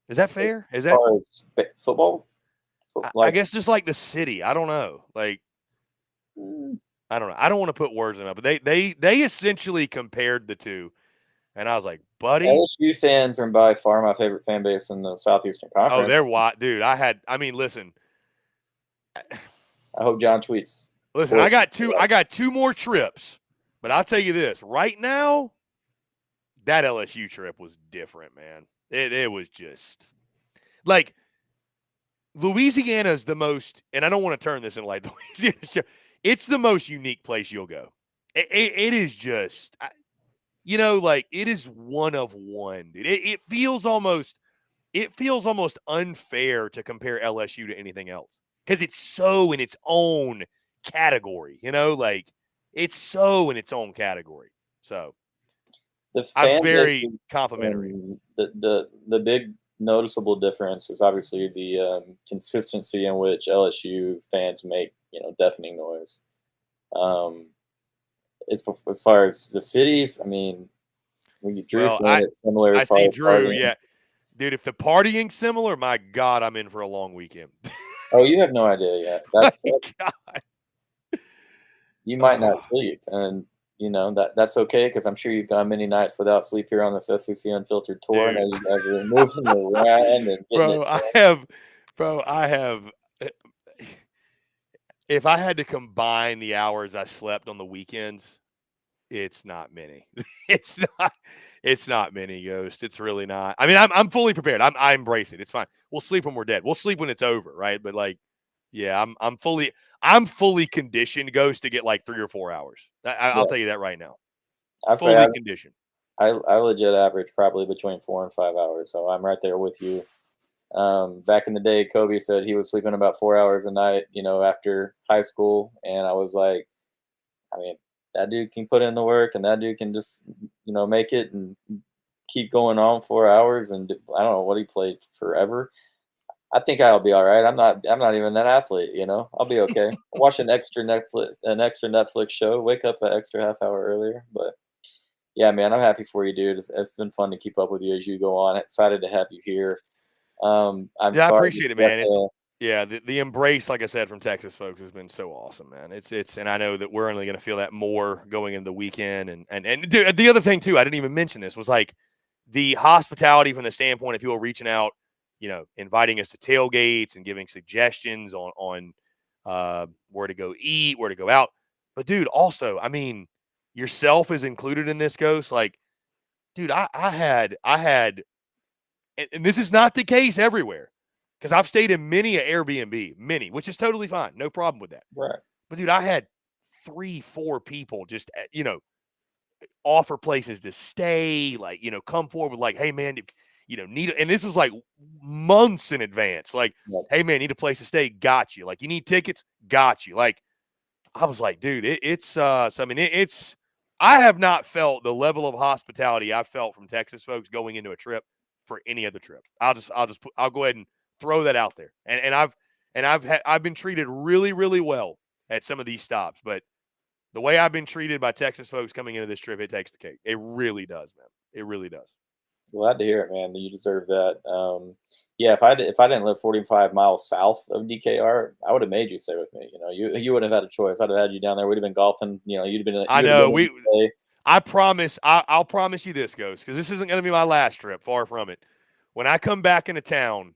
Is that As fair? Is that far as football, I like, guess just like the city. I don't know. Like mm, I don't know. I don't want to put words in it, but they essentially compared the two, and I was like, buddy, LSU fans are by far my favorite fan base in the Southeastern oh, Conference. they're wide, dude. I mean, listen, I hope John tweets listen. scores. I got two more trips, but I'll tell you this right now, that LSU trip was different, man. It was just like Louisiana's the most, and I don't want to turn this into like Louisiana. It's the most unique place you'll go. It is just, like it is one of one, dude. It feels almost unfair to compare LSU to anything else because it's so in its own category. Like it's so in its own category. So The I'm fan very base complimentary. and the big noticeable difference is obviously the consistency in which LSU fans make deafening noise. Um, as far as the cities, I mean, when you Drew Well, saying it's similar I as far see as Drew. partying. Yeah, dude. If the partying's similar, my God, I'm in for a long weekend. Oh, you have no idea yet. My That's God. you might not Oh, sleep, and that's okay because I'm sure you've gone many nights without sleep here on this SEC Unfiltered tour. I know dude, you guys are moving around and getting it bro, I done. have, bro, I have. eh, If I had to combine the hours I slept on the weekends, it's not many. It's not. It's not many, Ghost. It's really not. I mean, I'm fully prepared. I embrace it. It's fine. We'll sleep when we're dead. We'll sleep when it's over, right? But like, yeah, I'm fully conditioned, Ghost, to get like 3 or 4 hours. I'll Yeah, tell you that right now. I'd say Fully conditioned. I legit average probably between 4 and 5 hours, so I'm right there with you. Back in the day, Kobe said he was sleeping about 4 hours a night, after high school, and I was like, I mean, that dude can put in the work, and that dude can just, make it and keep going on 4 hours. And I don't know what he played forever. I think I'll be all right. I'm not even an athlete, you know. I'll be okay. Watch an extra Netflix show. Wake up an extra half hour earlier. But yeah, man, I'm happy for you, dude. It's been fun to keep up with you as you go on. Excited to have you here. I'm Yeah, I sorry that appreciate it, you got man. It's to. yeah, the embrace, like I said, from Texas folks has been so awesome, man. It's and I know that we're only going to feel that more going into the weekend. And dude, the other thing too, I didn't even mention this was like the hospitality from the standpoint of people reaching out, inviting us to tailgates and giving suggestions on where to go eat, where to go out. But dude, also, I mean, yourself is included in this, Ghost. Like, dude, I had and this is not the case everywhere because I've stayed in many a Airbnb, many, which is totally fine. No problem with that. Right. But dude, I had 3, 4 people just, offer places to stay, like, come forward with like, hey man, if, and this was like months in advance. Like, Yep. hey man, need a place to stay. Got you. Like, you need tickets. Got you. Like, I was like, dude, so I mean, it's, I have not felt the level of hospitality I've felt from Texas folks going into a trip for any other trip. I'll go ahead and throw that out there. I've been treated really, really well at some of these stops, but the way I've been treated by Texas folks coming into this trip, it takes the cake. It really does, man. It really does. Glad to hear it, man. You deserve that. Yeah, if I didn't live 45 miles south of DKR, I would have made you stay with me. You know, you wouldn't have had a choice. I'd have had you down there. We'd have been golfing. You know, I you'd have been know in the I promise. I'll promise you this, Ghost, because this isn't going to be my last trip. Far from it. When I come back into town,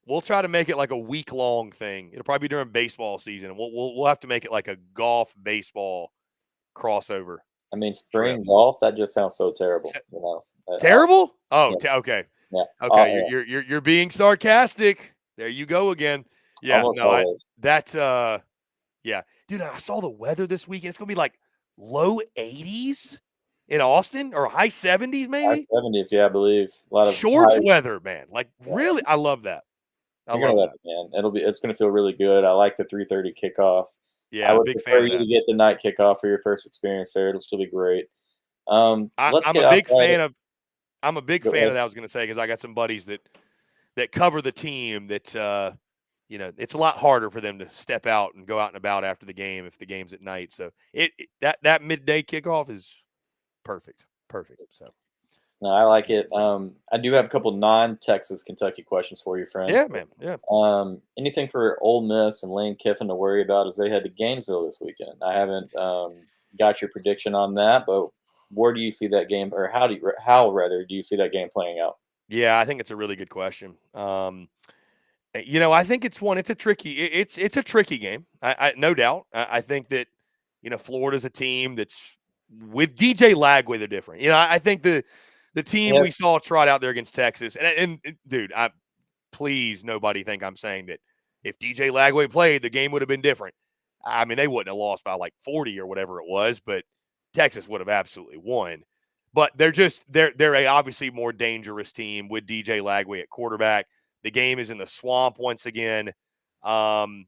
we'll try to make it like a week-long thing. It'll probably be during baseball season, and we'll have to make it like a golf baseball crossover I mean, trip. spring golf. That just sounds so terrible. You know. Terrible? Oh, Yeah, okay, yeah, okay. yeah, You're being sarcastic. There you go again. Yeah, almost no, always. that's yeah, dude. I saw the weather this weekend. It's gonna be like low 80s in Austin or high 70s, High maybe. 70s, yeah, I believe. A lot of Shorts high. weather, man. Like, Yeah, really, I love that. I you're gonna love love that. it, man. It's gonna feel really good. I like the 3:30 kickoff. I Yeah, would big fan prefer of you that. to get the night kickoff for your first experience there. It'll still be great. Let's I'm get a big outside. fan of. I'm a big Go fan of ahead. that. I was going to say because I got some buddies that cover the team that it's a lot harder for them to step out and go out and about after the game if the game's at night. So that midday kickoff is perfect, perfect. So No, I like it. I do have a couple non-Texas Kentucky questions for you, friend. yeah, man, yeah. Anything for Ole Miss and Lane Kiffin to worry about as they head to Gainesville this weekend? I haven't got your prediction on that, but where do you see that game, or how rather do you see that game playing out? Yeah, I think it's a really good question. I think it's a tricky it's a tricky game. I no doubt. I think that Florida's a team that's with DJ Lagway they're different. I think the team Yeah, we saw trot out there against Texas and dude, please nobody think I'm saying that if DJ Lagway played, the game would have been different. I mean, they wouldn't have lost by like 40 or whatever it was, but Texas would have absolutely won. But they're a obviously more dangerous team with DJ Lagway at quarterback. The game is in the swamp once again. Um,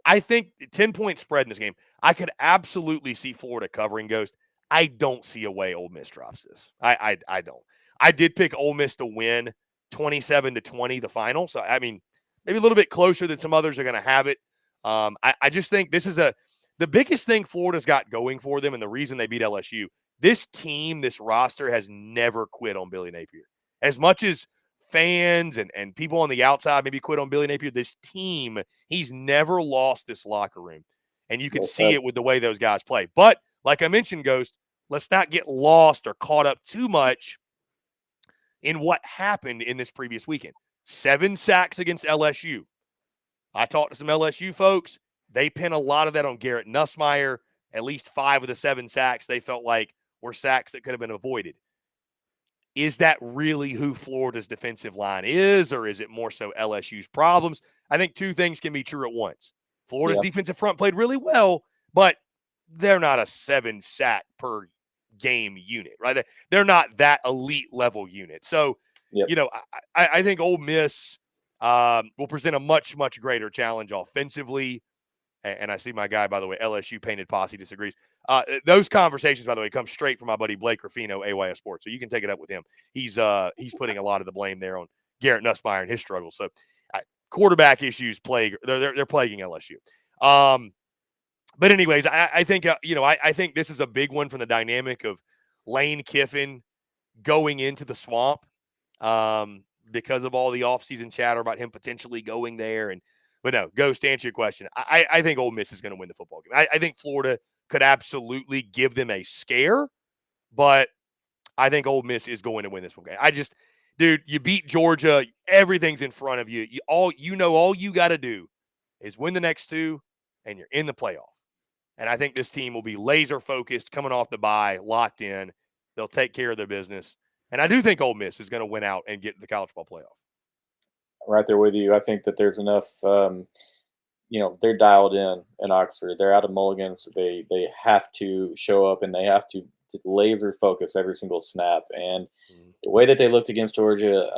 I think 10-point spread in this game. I could absolutely see Florida covering Ghost. I don't see a way Ole Miss drops this. I don't. I did pick Ole Miss to win 27-20 the final. So I mean, maybe a little bit closer than some others are going to have it. I just think this is the biggest thing Florida's got going for them, and the reason they beat LSU. This team, this roster has never quit on Billy Napier. As much as fans and people on the outside maybe quit on Billy Napier, this team, he's never lost this locker room. And you can well see said. it with the way those guys play. But like I mentioned, Ghost, let's not get lost or caught up too much in what happened in this previous weekend. 7 sacks against LSU. I talked to some LSU folks. They pin a lot of that on Garrett Nussmeier. At least 5 of the 7 sacks they felt like were sacks that could have been avoided. Is that really who Florida's defensive line is, or is it more so LSU's problems? I think 2 things can be true at once. Florida's Yeah, defensive front played really well, but they're not a 7 sack per game unit, right? They're not that elite level unit. So, yep. I think Ole Miss will present a much, much greater challenge offensively. And I see my guy, by the way, LSU Painted Posse disagrees. Those conversations, by the way, come straight from my buddy Blake Ruffino, AYS Sports. So you can take it up with him. He's putting a lot of the blame there on Garrett Nussmeier and his struggles. So quarterback issues they're plaguing LSU. But anyways, I think I think this is a big one from the dynamic of Lane Kiffin going into the Swamp because of all the offseason chatter about him potentially going there. But no, Ghost, to answer your question, I think Ole Miss is going to win the football game. I think Florida could absolutely give them a scare, but I think Ole Miss is going to win this football game. Dude, you beat Georgia. Everything's in front of you. All you got to do is win the next two, and you're in the playoff. And I think this team will be laser focused, coming off the bye, locked in. They'll take care of their business. And I do think Ole Miss is going to win out and get to the college ball playoff. Right there with you. I think that there's enough. They're dialed in Oxford. They're out of mulligans. They have to show up and they have to laser focus every single snap. And the way that they looked against Georgia,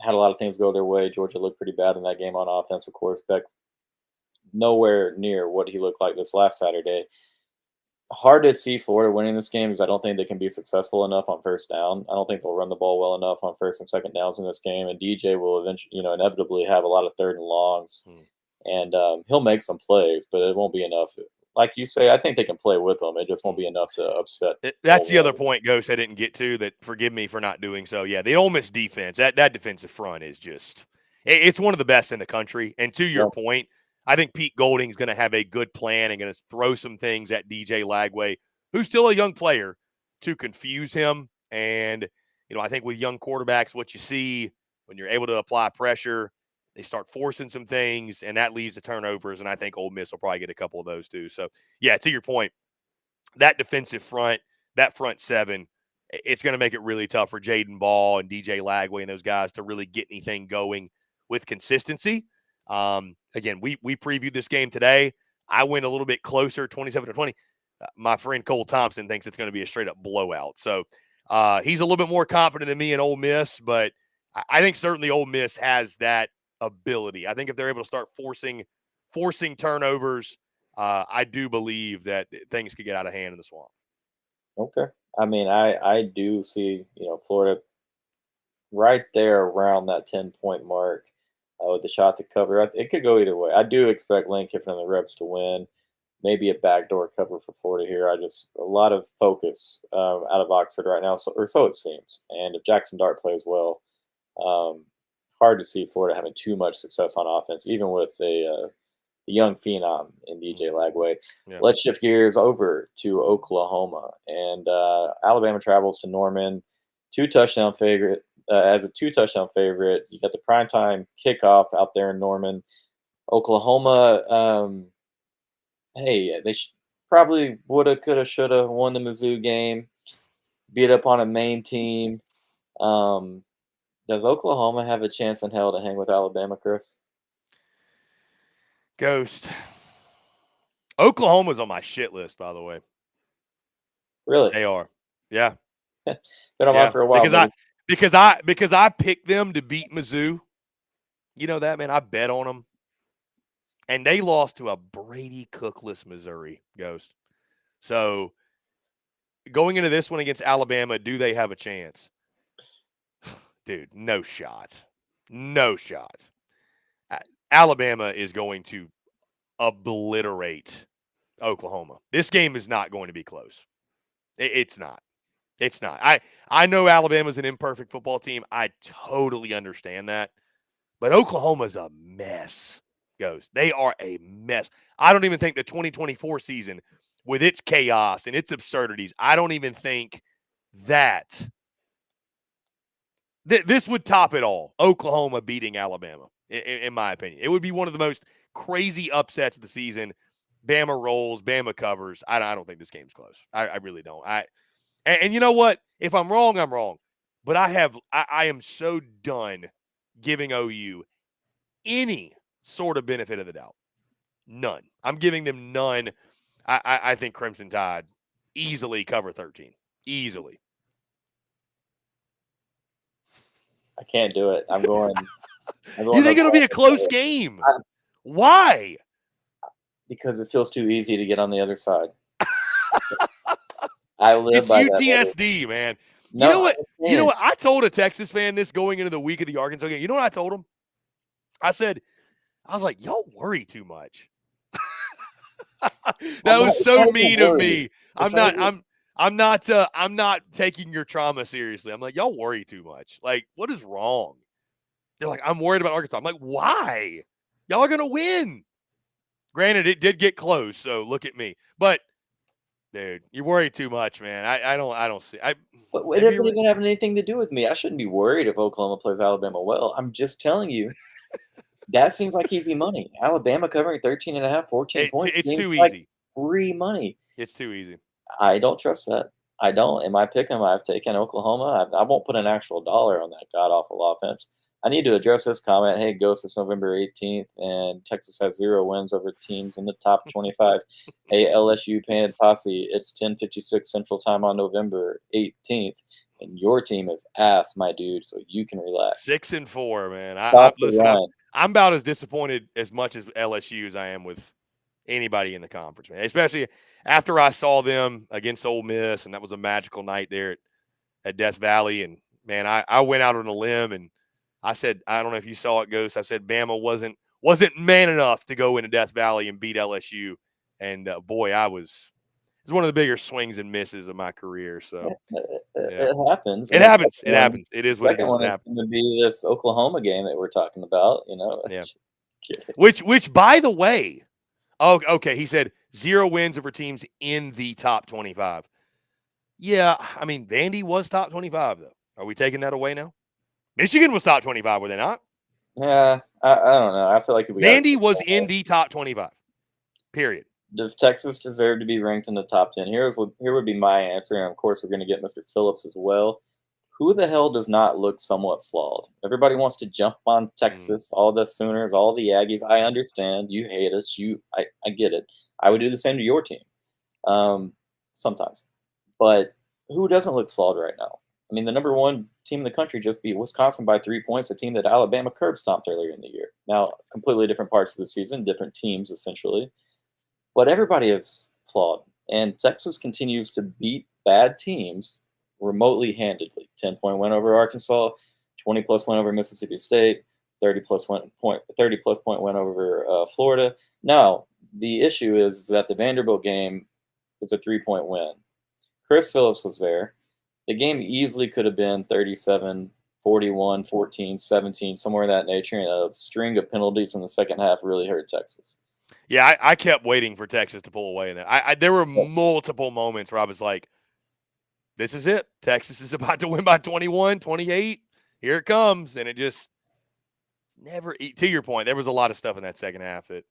had a lot of things go their way. Georgia looked pretty bad in that game on offense. Of course, Beck nowhere near what he looked like this last Saturday. Hard to see Florida winning this game because I don't think they can be successful enough on first down. I don't think they'll run the ball well enough on first and second downs in this game. And DJ will eventually, inevitably have a lot of third and longs, and he'll make some plays, but it won't be enough. Like you say, I think they can play with them. It just won't be enough to upset. That's the other point, Ghost, I didn't get to. That forgive me for not doing so. Yeah, the Ole Miss defense, that defensive front is it's one of the best in the country. And to your point, I think Pete Golding's going to have a good plan and going to throw some things at DJ Lagway, who's still a young player, to confuse him. And, I think with young quarterbacks, what you see when you're able to apply pressure, they start forcing some things, and that leads to turnovers. And I think Ole Miss will probably get a couple of those too. So, yeah, to your point, that defensive front, that front seven, it's going to make it really tough for Jaden Ball and DJ Lagway and those guys to really get anything going with consistency. Again, we previewed this game today. I went a little bit closer, 27-20. My friend Cole Thompson thinks it's going to be a straight-up blowout. So he's a little bit more confident than me in Ole Miss, but I think certainly Ole Miss has that ability. I think if they're able to start forcing turnovers, I do believe that things could get out of hand in the Swamp. Okay. I mean, I do see, Florida right there around that 10-point mark with the shot to cover. It could go either way. I do expect Lane Kiffin and the Rebs to win. Maybe a backdoor cover for Florida here. A lot of focus out of Oxford right now, so it seems. And if Jackson Dart plays well, hard to see Florida having too much success on offense, even with the young phenom in DJ Lagway. Yeah. Let's shift gears over to Oklahoma. And Alabama travels to Norman, as a 2-touchdown favorite. You got the primetime kickoff out there in Norman. Oklahoma, they probably woulda, coulda, shoulda won the Mizzou game, beat up on a Maine team. Does Oklahoma have a chance in hell to hang with Alabama, Chris? Ghost. Oklahoma's on my shit list, by the way. Really? They are. Yeah. Been on mine for a while. Because I picked them to beat Mizzou. You know that, man. I bet on them. And they lost to a Brady Cookless Missouri, Ghost. So going into this one against Alabama, do they have a chance? Dude, no shot. No shot. Alabama is going to obliterate Oklahoma. This game is not going to be close. It's not. It's not. I know Alabama's an imperfect football team. I totally understand that. But Oklahoma's a mess, Ghost. They are a mess. I don't even think the 2024 season, with its chaos and its absurdities, I don't even think that this would top it all. Oklahoma beating Alabama, in my opinion. It would be one of the most crazy upsets of the season. Bama rolls, Bama covers. I don't think this game's close. I really don't. And you know what? If I'm wrong, I'm wrong. But I am so done giving OU any sort of benefit of the doubt. None. I'm giving them none. I think Crimson Tide easily cover 13. Easily. I can't do it. I'm going you think it'll be a close game? Why? Because it feels too easy to get on the other side. I live it's by UTSD, man. You No, know I what? You know understand. what? I told a Texas fan this going into the week of the Arkansas game. You know what I told him? I was like, y'all worry too much. That was It's so not even mean of worry. me. It's not even. I'm not taking your trauma seriously. I'm like, y'all worry too much. Like, what is wrong? They're like, I'm worried about Arkansas. I'm like, why? Y'all are gonna win. Granted, it did get close, so look at me. But dude, you worry too much, man. I don't see. But it Maybe doesn't you're right. even have anything to do with me. I shouldn't be worried if Oklahoma plays Alabama well. I'm just telling you, that seems like easy money. Alabama covering 13.5, 14 points It's seems too like easy. free money. It's too easy. I don't trust that. I don't. In my pick 'em, I've taken Oklahoma. I won't put an actual dollar on that god awful offense. I need to address this comment. Hey, Ghost, it's November 18th, and Texas has 0 wins over teams in the top 25. Hey, LSU Pan Posse, it's 10:56 Central Time on November 18th, and your team is ass, my dude, so you can relax. 6-4, man. I Stop the listen. run. I'm about as disappointed as much as LSU as I am with anybody in the conference, man. Especially after I saw them against Ole Miss, and that was a magical night there at Death Valley. And man, I went out on a limb and I said, I don't know if you saw it, Ghost. I said Bama wasn't man enough to go into Death Valley and beat LSU. And boy, it's one of the bigger swings and misses of my career. So yeah, It happens, it and the second happens. It one, happens. It the is what it second is. one It is happens. going to be this Oklahoma game that we're talking about. Yeah. Which by the way, oh, okay. He said 0 wins over teams in the top 25. Yeah, I mean, Vandy was top 25, though. Are we taking that away now? Michigan was top 25, were they not? Yeah, I don't know. I feel like we got to Vandy take was that in away. the top 25, period. Does Texas deserve to be ranked in the top 10? Here would be my answer, and of course, we're going to get Mr. Phillips as well. Who the hell does not look somewhat flawed? Everybody wants to jump on Mm. Texas, all the Sooners, all the Aggies. I understand. You hate us. I get it. I would do the same to your team, sometimes. But who doesn't look flawed right now? I mean, the number one team in the country just beat Wisconsin by 3 points, a team that Alabama curb stomped earlier in the year. Now, completely different parts of the season, different teams essentially, but everybody is flawed. And Texas continues to beat bad teams remotely handedly. 10-point win over Arkansas, 20 plus win over Mississippi State, 30 plus point win over Florida. Now, the issue is that the Vanderbilt game was a 3 point win. Chris Phillips was there. The game easily could have been 37, 41, 14, 17, somewhere in that nature. And a string of penalties in the second half really hurt Texas. Yeah, I kept waiting for Texas to pull away in that. There were multiple moments where I was like, this is it. Texas is about to win by 21, 28. Here it comes. And it just never, to your point, there was a lot of stuff in that second half that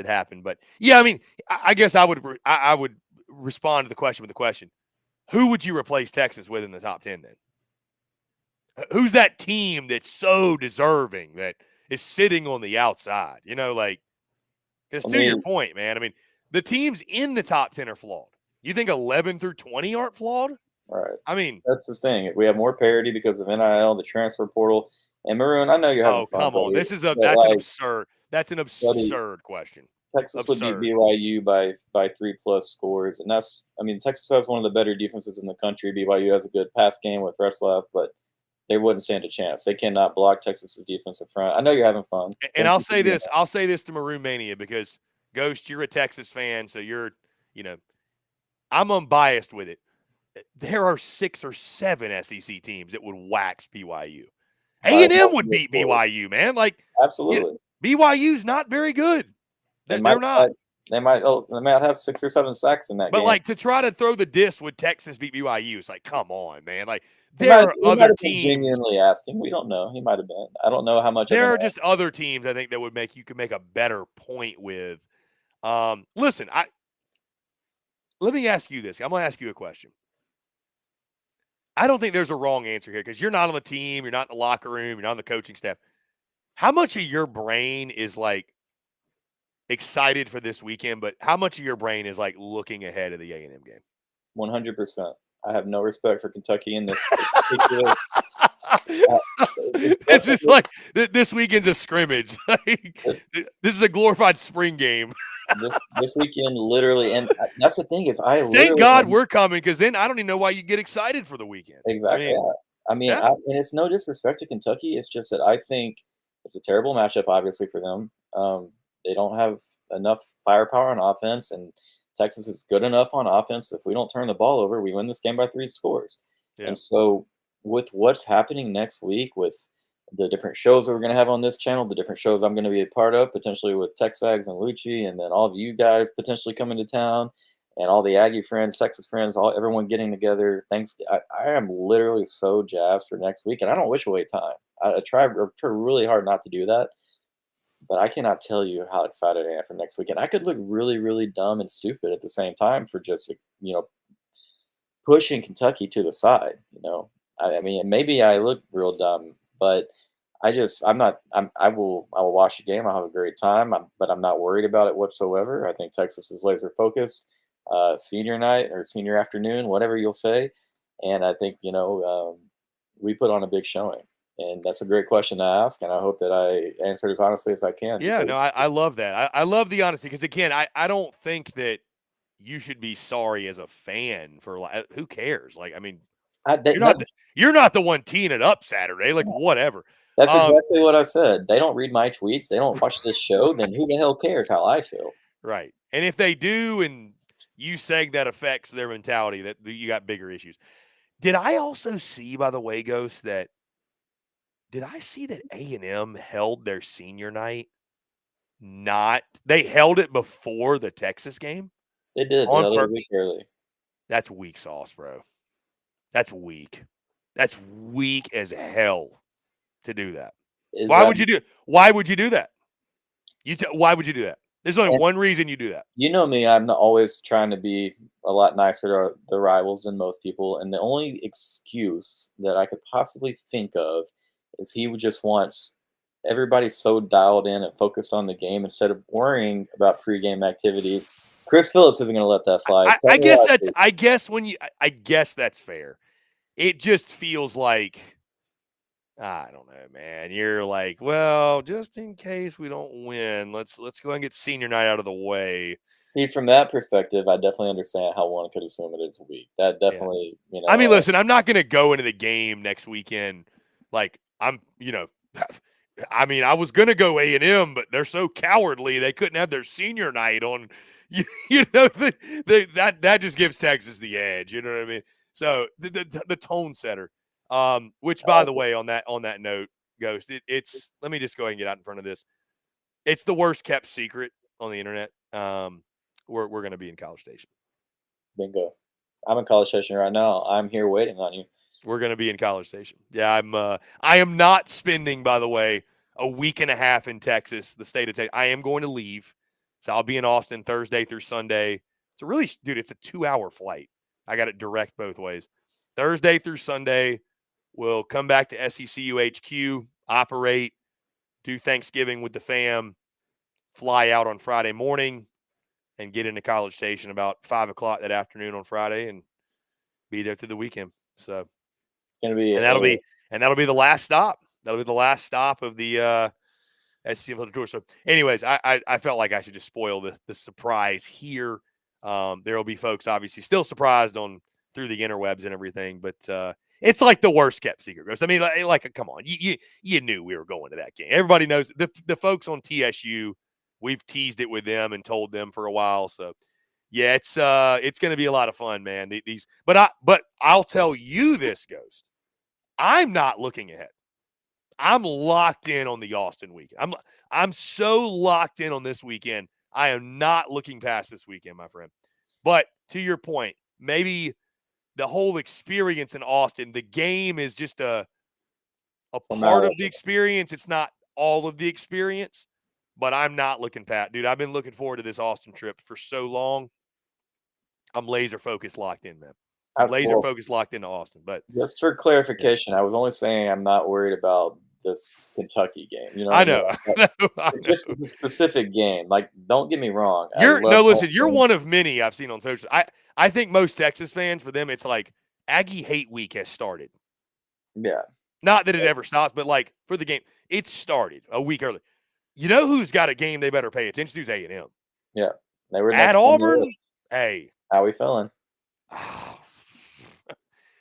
happened. But yeah, I mean, I guess I would respond to the question with the question. Who would you replace Texas with in the top 10 then? Who's that team that's so deserving that is sitting on the outside? Because I to your mean, point, man, I mean, the teams in the top 10 are flawed. You think 11 through 20 aren't flawed? all right. I mean, That's the thing. We have more parity because of NIL, the transfer portal. And Maroon, I know you're having oh, fun, come on. buddy, but That's an buddy, absurd question. Texas would beat Absurd. BYU by 3+ scores, and I mean, Texas has one of the better defenses in the country. BYU has a good pass game with Retzlaff, but they wouldn't stand a chance. They cannot block Texas's defensive front. I know you're having fun. And Thank you for doing I'll say this to Maroon Mania because Ghost, you're a Texas fan, so you know, I'm unbiased with it. There are 6 or 7 SEC teams that would wax BYU. by A&M would multiple beat scores. BYU, man. Absolutely. BYU's not very good. They They're might, not. they might have 6 or 7 sacks in that But game. to try to throw the diss would Texas beat BYU? It's like, come on, man. There are He might other have been teams. genuinely asking. We don't know. He might have been. I don't know how much of There an. are just other teams I think that would you could make a better point with. Listen, let me ask you this. I'm going to ask you a question. I don't think there's a wrong answer here because you're not on the team, you're not in the locker room, you're not on the coaching staff. How much of your brain is excited for this weekend, but how much of your brain is looking ahead of the A&M game? 100%. I have no respect for Kentucky in this particular. Uh, it's This is definitely like this weekend's a scrimmage. Like, this this is a glorified spring game. this weekend, literally, and that's the thing is, I Thank literally God am we're coming because then I don't even know why you get excited for the weekend. I exactly, mean, yeah. I mean, yeah, and it's no disrespect to Kentucky. It's just that I think it's a terrible matchup, obviously for them. They don't have enough firepower on offense, and Texas is good enough on offense. If we don't turn the ball over, we win this game by 3 scores. yeah, And so, with what's happening next week, with the different shows that we're going to have on this channel, the different shows I'm going to be a part of, potentially with Texags and Lucci, and then all of you guys potentially coming to town, and all the Aggie friends, Texas friends, all everyone getting together. Thanks. I am literally so jazzed for next week, and I don't wish away time. I try really hard not to do that, but I cannot tell you how excited I am for next week. And I could look really, really dumb and stupid at the same time for just pushing Kentucky to the side. I mean, maybe I look real dumb, but I'm not. I will watch the game. I'll have a great time. But I'm not worried about it whatsoever. I think Texas is laser focused. Senior night or senior afternoon, whatever you'll say, and I think we put on a big showing, and that's a great question to ask. And I hope that I answered as honestly as I can yeah. because No, I love that. I love the honesty because again, I don't think that you should be sorry as a fan for like who cares? Like, I mean, I, that, you're that, not you're not the one teeing it up Saturday. Like, whatever. that's Um, exactly what I said. They don't read my tweets. They don't watch this show. Then who the hell cares how I feel? right. And if they do, and you saying that affects their mentality, that you got bigger issues. Did I also see, by the way, Ghost, that did I see that A&M held their senior night? Not they held it before the Texas game They did. They on held it a purpose. week early. That's weak sauce, bro. That's weak. That's weak as hell to do that. Is Why that would you do? Why would you do that? Why would you do that? There's only and one reason you do that. you know me, I'm not always trying to be a lot nicer to the rivals than most people, and the only excuse that I could possibly think of is he would just wants everybody so dialed in and focused on the game instead of worrying about pregame activities. Chris Phillips isn't going to let that fly. Tell I me why, guess that's please. I guess when you I guess that's fair. It just feels like I don't know, man. You're like, well, just in case we don't win, let's go and get senior night out of the way. See, from that perspective, I definitely understand how one could assume it is weak. That Yeah. definitely, I mean, listen, I'm not going to go into the game next weekend like I mean, I was going to go A&M, but they're so cowardly they couldn't have their senior night on. That just gives Texas the edge. You know what I mean? So the tone setter. Which by the way, on that note, Ghost, it's let me just go ahead and get out in front of this. It's the worst kept secret on the internet. We're going to be in College Station. bingo. I'm in College Station right now. I'm here waiting on you. We're going to be in College Station. Yeah, I am not spending, by the way, a week and a half in Texas, the state of Texas. I am going to leave. So I'll be in Austin Thursday through Sunday. It's a 2-hour flight. I got it direct both ways. Thursday through Sunday, we'll come back to SECU HQ, operate, do Thanksgiving with the fam, fly out on Friday morning, and get into College Station about 5 o'clock that afternoon on Friday and be there through the weekend. So It's gonna be and that'll be the last stop. That'll be the last stop of the SC Filter Tour. So, anyways, I felt like I should just spoil the surprise here. There will be folks obviously still surprised through the interwebs and everything, but it's like the worst kept secret. I mean, like come on, you knew we were going to that game. Everybody knows the folks on TSU. We've teased it with them and told them for a while. So, yeah, it's going to be a lot of fun, man. But I'll tell you this, Ghost. I'm not looking ahead. I'm locked in on the Austin weekend. I'm so locked in on this weekend. I am not looking past this weekend, my friend. But to your point, maybe the whole experience in Austin, the game is just a part of the formality. experience. It's not all of the experience. But I'm not looking past, dude. I've been looking forward to this Austin trip for so long. I'm laser focused locked in, man. I'm laser Well, focused locked into Austin. But just for yeah, clarification, I was only saying I'm not worried about this Kentucky game. You know what I I mean? know. I know. I It's just know. a specific game. Like, don't get me wrong. I You're love no, listen, you're Austin. one of many I've seen on social. I think most Texas fans, for them, it's like Aggie hate week has started. Yeah. Not that it ever stops, but like for the game, it started a week early. You know who's got a game they better pay attention to is A&M. Yeah, they were At next on the Auburn, list. hey. How we feeling?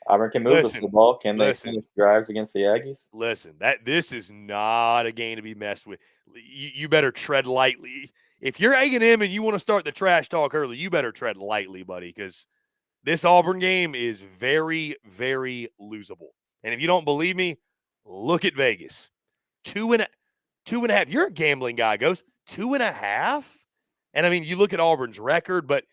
Auburn can move the Listen, football. Can they listen, finish drives against the Aggies? listen. This is not a game to be messed with. You better tread lightly. If you're A&M and you want to start the trash talk early, you better tread lightly, buddy, because this Auburn game is very, very losable. And if you don't believe me, look at Vegas. Two and a half. You're a gambling guy, Ghost. 2.5? And I mean, you look at Auburn's record, but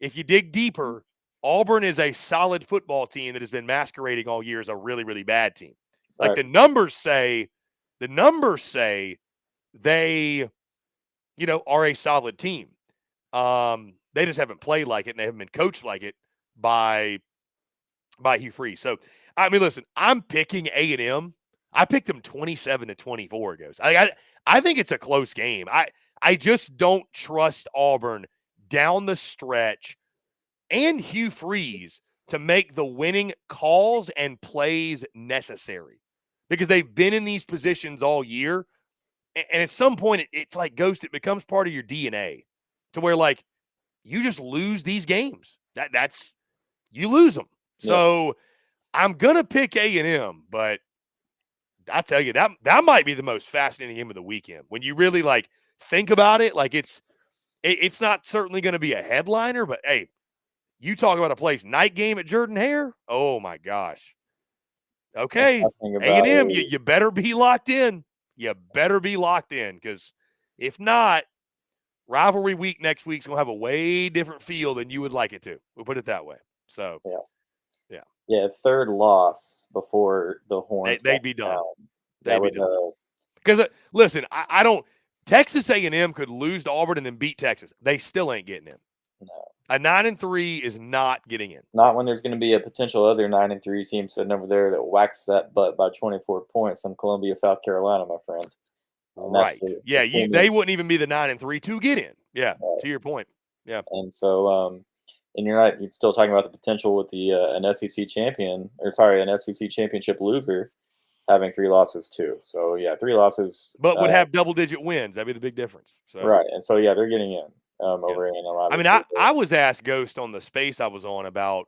if you dig deeper, Auburn is a solid football team that has been masquerading all year as a really, really bad team. Like Right. the numbers say they, are a solid team. They just haven't played like it and they haven't been coached like it by Hugh Freeze. So, I mean, listen, I'm picking A&M. I picked them 27-24. Goes. I think it's a close game. I just don't trust Auburn down the stretch and Hugh Freeze to make the winning calls and plays necessary because they've been in these positions all year. And at some point, it's like Ghost. It becomes part of your DNA to where like you just lose these games. That's you lose them. Yeah. So I'm gonna pick A&M, but I tell you that might be the most fascinating game of the weekend when you really like think about it. Like it's not certainly going to be a headliner, but hey, you talk about a place night game at Jordan Hare. Oh my gosh. Okay, Nothing about A&M, it. you better be locked in. You better be locked in because if not, rivalry week next week's gonna have a way different feel than you would like it to. We'll put it that way. So Yeah. yeah, Yeah, third loss before the Horns got they'd be done. down. They'd That be would done. Because listen, I don't. Texas A&M could lose to Auburn and then beat Texas. They still ain't getting in. no. A 9-3 is not getting in. Not when there's going to be a potential other 9-3 team sitting over there that whacks that butt by 24 points in Columbia, South Carolina, my friend. And that's Right. Yeah. They assuming. wouldn't even be the 9-3 to get in. Yeah. To your point. Yeah. And so, and you're not. You're still talking about the potential with the an SEC champion, or sorry, an SEC championship loser having 3 losses too. So yeah, 3 losses. But would have double-digit wins. That'd be the big difference. So Right, and so yeah, they're getting in yeah. over A&M. I mean, Obviously, I was asked Ghost on the space I was on about,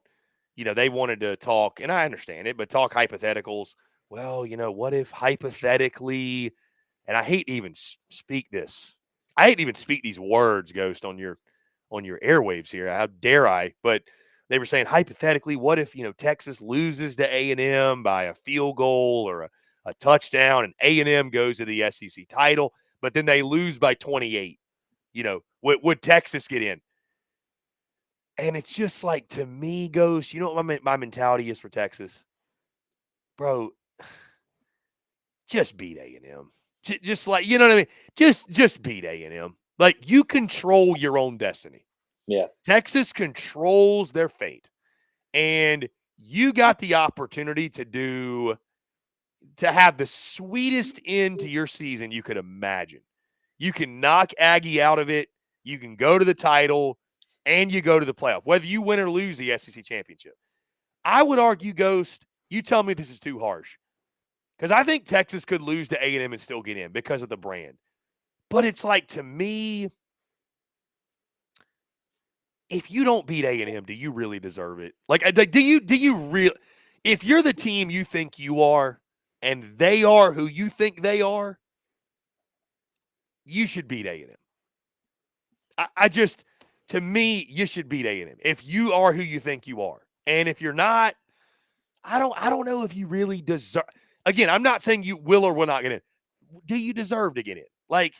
they wanted to talk, and I understand it, but talk hypotheticals. Well, what if hypothetically, and I hate to even speak this. I hate to even speak these words, Ghost, on your airwaves here. How dare I? But they were saying hypothetically, what if Texas loses to A&M by a field goal or a touchdown, and A&M goes to the SEC title, but then they lose by 28? Would Texas get in? And it's just like, to me, Ghost, you know what my mentality is for Texas? Bro, just beat A&M. Just like, you know what I mean? Just beat A&M. Like, you control your own destiny. yeah, Texas controls their fate. And you got the opportunity to have the sweetest end to your season you could imagine. You can knock Aggie out of it. You can go to the title, and you go to the playoff, whether you win or lose the SEC championship. I would argue, Ghost, you tell me this is too harsh, because I think Texas could lose to A&M and still get in because of the brand. But it's like, to me, if you don't beat A&M, do you really deserve it? Like, do you really? If you're the team you think you are, and they are who you think they are, you should beat A&M. To me, you should beat A&M if you are who you think you are. And if you're not, I don't know if you really deserve. Again, I'm not saying you will or will not get in. Do you deserve to get in? Like,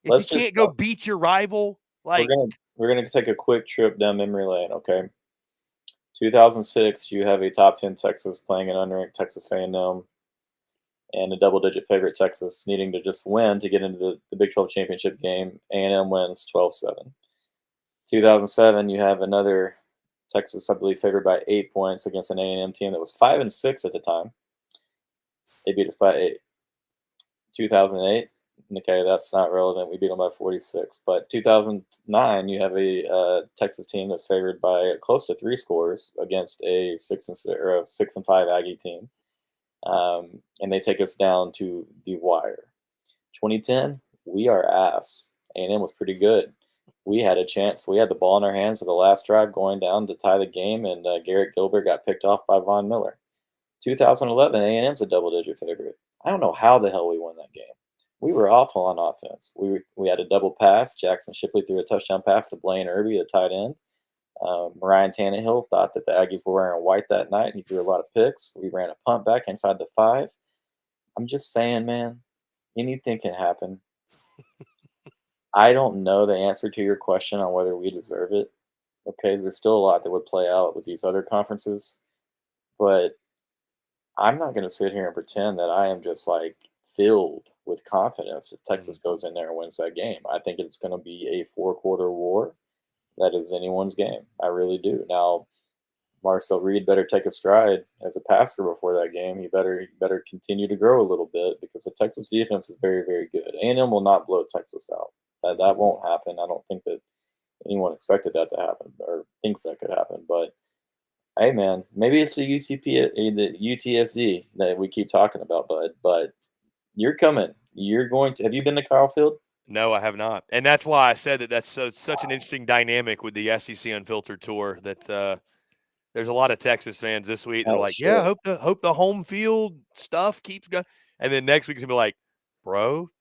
if you let's just can't go beat your rival, like, we're gonna take a quick trip down memory lane. Okay, 2006, you have a top 10 Texas playing an unranked Texas A&M, and a double-digit favorite Texas needing to just win to get into the Big 12 championship game. A&M wins 12-7. 2007, you have another Texas, I believe, favored by 8 points against an A&M team that was 5-6 at the time. They beat us by 8. 2008, okay, that's not relevant. We beat them by 46. But 2009, you have a Texas team that's favored by close to 3 scores against a 6-5 Aggie team. and they take us down to the wire. 2010, we are ass. A&M was pretty good. We had a chance. We had the ball in our hands for the last drive going down to tie the game, and Garrett Gilbert got picked off by Von Miller. 2011, A&M's a double-digit favorite. I don't know how the hell we won that game. We were awful on offense. We had a double pass. Jackson Shipley threw a touchdown pass to Blaine Irby, the tight end. Ryan Tannehill thought that the Aggies were wearing white that night. He threw a lot of picks. We ran a punt back inside the 5. I'm just saying, man, anything can happen. I don't know the answer to your question on whether we deserve it. Okay, there's still a lot that would play out with these other conferences, but I'm not going to sit here and pretend that I am just like filled with confidence that Texas goes in there and wins that game. I think it's going to be a 4-quarter war that is anyone's game. I really do. Now, Marcel Reed better take a stride as a passer before that game. He better continue to grow a little bit because the Texas defense is very, very good. A&M will not blow Texas out. That won't happen. I don't think that anyone expected that to happen or thinks that could happen. But hey, man, maybe it's the UTSD that we keep talking about, bud. But you're coming. You're going to. Have you been to Kyle Field? No, I have not, and that's why I said that. That's such an interesting dynamic with the SEC Unfiltered Tour. That there's a lot of Texas fans this week that are Oh, like, "Yeah, shit. hope the home field stuff keeps going," and then next week it's gonna be like, "Bro."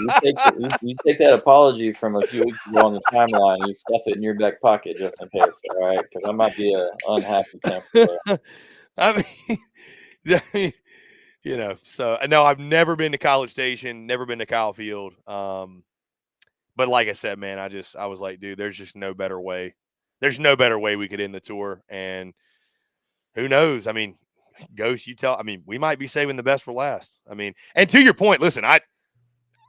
You take that apology from a few weeks ago on the timeline, you stuff it in your back pocket just in case, all right? Because I might be a unhappy camper there. I mean, I mean, so no, I've never been to College Station, never been to Kyle Field. But like I said, man, I was like, dude, there's just no better way. There's no better way we could end the tour. And who knows? I mean, Ghost, you tell. I mean, we might be saving the best for last. I mean, and to your point, listen,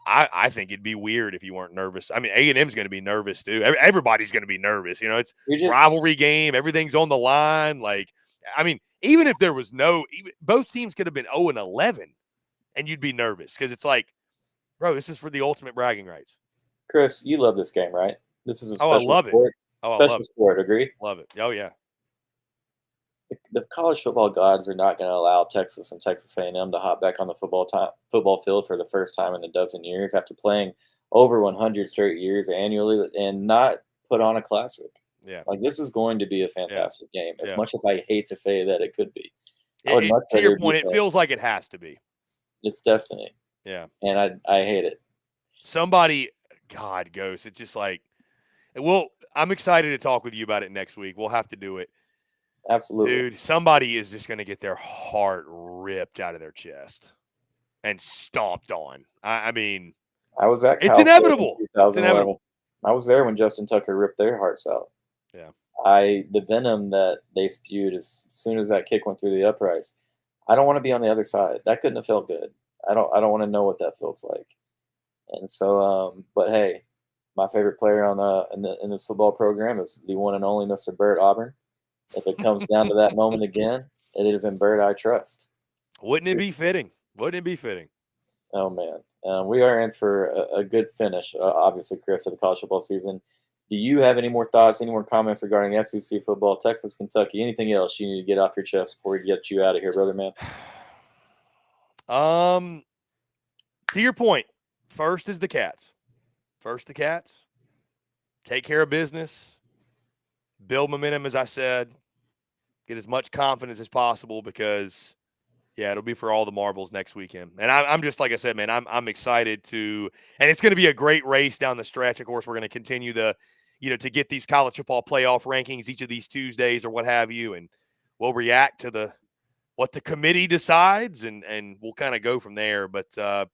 I think it'd be weird if you weren't nervous. I mean, A&M's going to be nervous too. Everybody's going to be nervous. It's You're just rivalry game. Everything's on the line. Like, I mean, even if there was both teams could have been 0-11, and you'd be nervous because it's like, bro, this is for the ultimate bragging rights. Chris, you love this game, right? This is a Oh, I special love it. sport. Oh, I love Special it. sport, agree? Love it. Oh, yeah. The college football gods are not going to allow Texas and Texas A&M to hop back on the football field for the first time in a dozen years after playing over 100 straight years annually and not put on a classic. Yeah. Like, this is going to be a fantastic game, as Yeah. much as I hate to say that it could be. I would much To rather your point, it be feels like it has to be. It's destiny, Yeah. and I hate it. Somebody, God, Ghost, it's just like, I'm excited to talk with you about it next week. We'll have to do it. Absolutely. Dude, somebody is just going to get their heart ripped out of their chest and stomped on. I mean, I was at it's Cal inevitable. in 2011. It's inevitable. I was there when Justin Tucker ripped their hearts out. Yeah. The venom that they spewed as soon as that kick went through the uprights. I don't want to be on the other side. That couldn't have felt good. I don't want to know what that feels like. And so, but hey, my favorite player in this football program is the one and only Mr. Burt Auburn. If it comes down to that moment again, it is in Burt I trust. Wouldn't it be fitting? Wouldn't it be fitting? Oh man, we are in for a good finish. Obviously, Chris, to the college football season. Do you have any more thoughts, any more comments regarding SEC football, Texas, Kentucky, anything else you need to get off your chest before we get you out of here, brother man? To your point, first is the Cats. First the Cats. Take care of business. Build momentum, as I said. Get as much confidence as possible because, yeah, it'll be for all the marbles next weekend. And I'm just, like I said, man, I'm excited to – and it's going to be a great race down the stretch. Of course, we're going to continue to get these college football playoff rankings each of these Tuesdays or what have you, and we'll react to what the committee decides, and we'll kind of go from there. But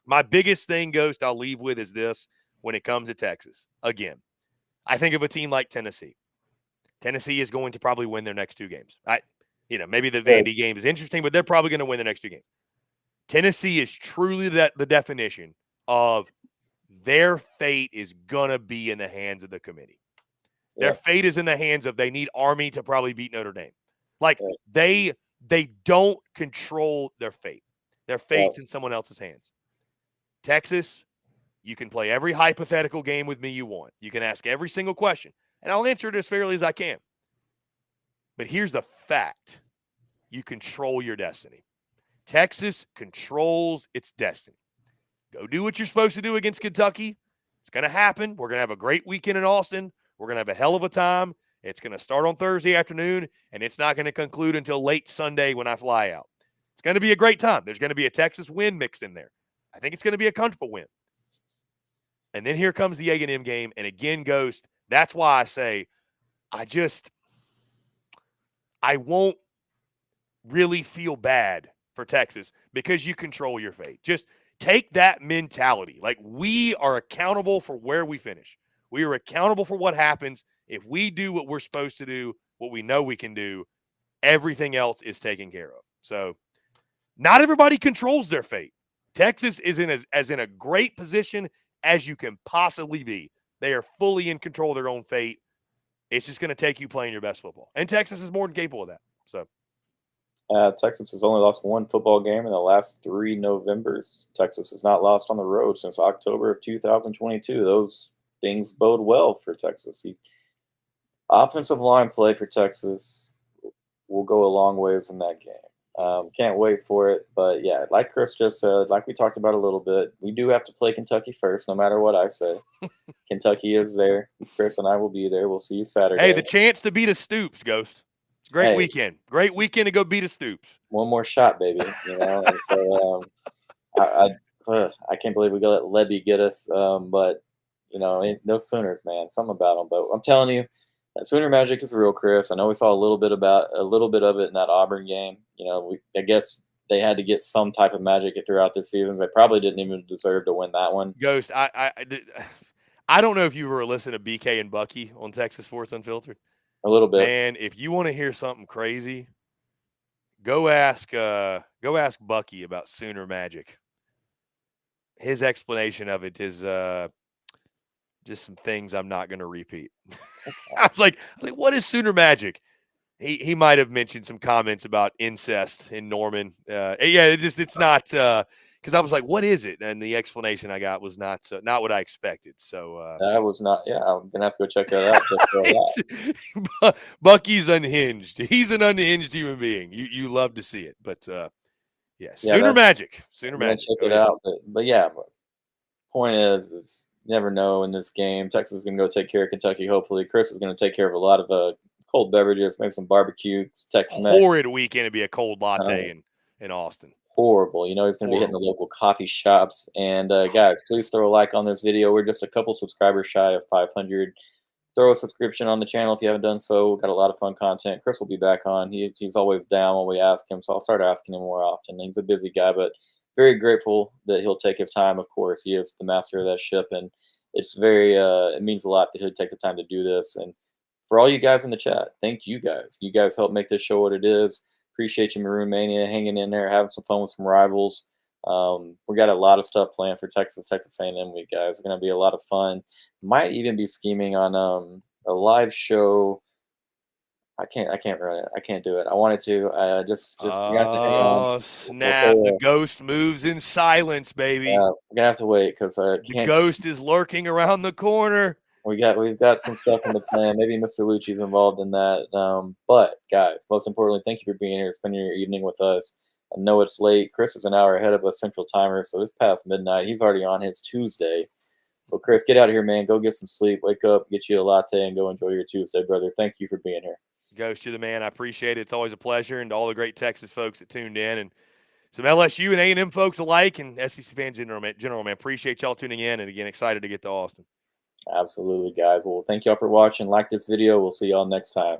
my biggest thing, Ghost, I'll leave with is this when it comes to Texas. Again, I think of a team like Tennessee. Tennessee is going to probably win their next 2 games. Maybe the Vandy game is interesting, but they're probably going to win the next 2 games. Tennessee is truly the definition of their fate is going to be in the hands of the committee. Yeah. Their fate is in the hands of they need Army to probably beat Notre Dame. Like, they don't control their fate. Their fate's in someone else's hands. Texas, you can play every hypothetical game with me you want. You can ask every single question, and I'll answer it as fairly as I can. But here's the fact. you control your destiny. Texas controls its destiny. Go do what you're supposed to do against Kentucky. It's going to happen. We're going to have a great weekend in Austin. We're going to have a hell of a time. It's going to start on Thursday afternoon, and it's not going to conclude until late Sunday when I fly out. It's going to be a great time. There's going to be a Texas win mixed in there. I think it's going to be a comfortable win. And then here comes the A&M game, and again, Ghost, that's why I say I won't really feel bad for Texas because you control your fate. Just take that mentality. Like, we are accountable for where we finish. We are accountable for what happens. If we do what we're supposed to do, what we know we can do, everything else is taken care of. So not everybody controls their fate. Texas is in as in a great position as you can possibly be. They are fully in control of their own fate. It's just going to take you playing your best football. And Texas is more than capable of that. So Texas has only lost one football game in the last 3 Novembers. Texas has not lost on the road since October of 2022. Those things bode well for Texas. Offensive line play for Texas will go a long ways in that game. Can't wait for it. But, yeah, like Chris just said, like we talked about a little bit, we do have to play Kentucky first, no matter what I say. Kentucky is there. Chris and I will be there. We'll see you Saturday. Hey, the chance to beat a Stoops, Ghost. It's a great weekend. Great weekend to go beat a Stoops. One more shot, baby. And so I can't believe we got let Levy get us. But, no Sooners, man. Something about them. But I'm telling you, that Sooner magic is real, Chris. I know we saw a little bit of it in that Auburn game. I guess they had to get some type of magic throughout this season. They probably didn't even deserve to win that one. Ghost, I don't know if you ever listened to BK and Bucky on Texas Sports Unfiltered. A little bit. Man, if you want to hear something crazy, go ask Bucky about Sooner magic. His explanation of it is just some things I'm not going to repeat. I was like, what is Sooner magic? He might have mentioned some comments about incest in Norman. It's not because I was like, what is it? And the explanation I got was not what I expected. So that was not. Yeah, I'm gonna have to go check that out. Bucky's unhinged. He's an unhinged human being. You love to see it, but Sooner magic. Sooner magic. Check it out. But yeah, point is you never know in this game. Texas is gonna go take care of Kentucky. Hopefully, Chris is gonna take care of a lot of cold beverages, maybe some barbecue. Horrid weekend to be a cold latte in Austin. Horrible. He's going to be hitting the local coffee shops. And guys, please throw a like on this video. We're just a couple subscribers shy of 500. Throw a subscription on the channel if you haven't done so. We've got a lot of fun content. Chris will be back on. He's always down when we ask him, so I'll start asking him more often. He's a busy guy, but very grateful that he'll take his time. Of course, he is the master of that ship, and it's very it means a lot that he'll take the time to do this. And for all you guys in the chat, thank you guys. You guys help make this show what it is. Appreciate you, Maroon Mania, hanging in there, having some fun with some rivals. We got a lot of stuff planned for Texas A&M week, guys. It's going to be a lot of fun. Might even be scheming on a live show. I can't run it. I can't do it. I wanted to. You have to hang on. Oh, snap. The ghost moves in silence, baby. We're going to have to wait because the ghost is lurking around the corner. We've got some stuff in the plan. Maybe Mr. Lucci's involved in that. But guys, most importantly, thank you for being here, spending your evening with us. I know it's late. Chris is an hour ahead of us Central Timer, so it's past midnight. He's already on his Tuesday. So Chris, get out of here, man. Go get some sleep. Wake up, get you a latte, and go enjoy your Tuesday, brother. Thank you for being here. Ghost, you're the man. I appreciate it. It's always a pleasure, and to all the great Texas folks that tuned in, and some LSU and A&M folks alike, and SEC fans general, man. Appreciate y'all tuning in, and again, excited to get to Austin. Absolutely, guys. Well, thank y'all for watching. Like this video. We'll see y'all next time.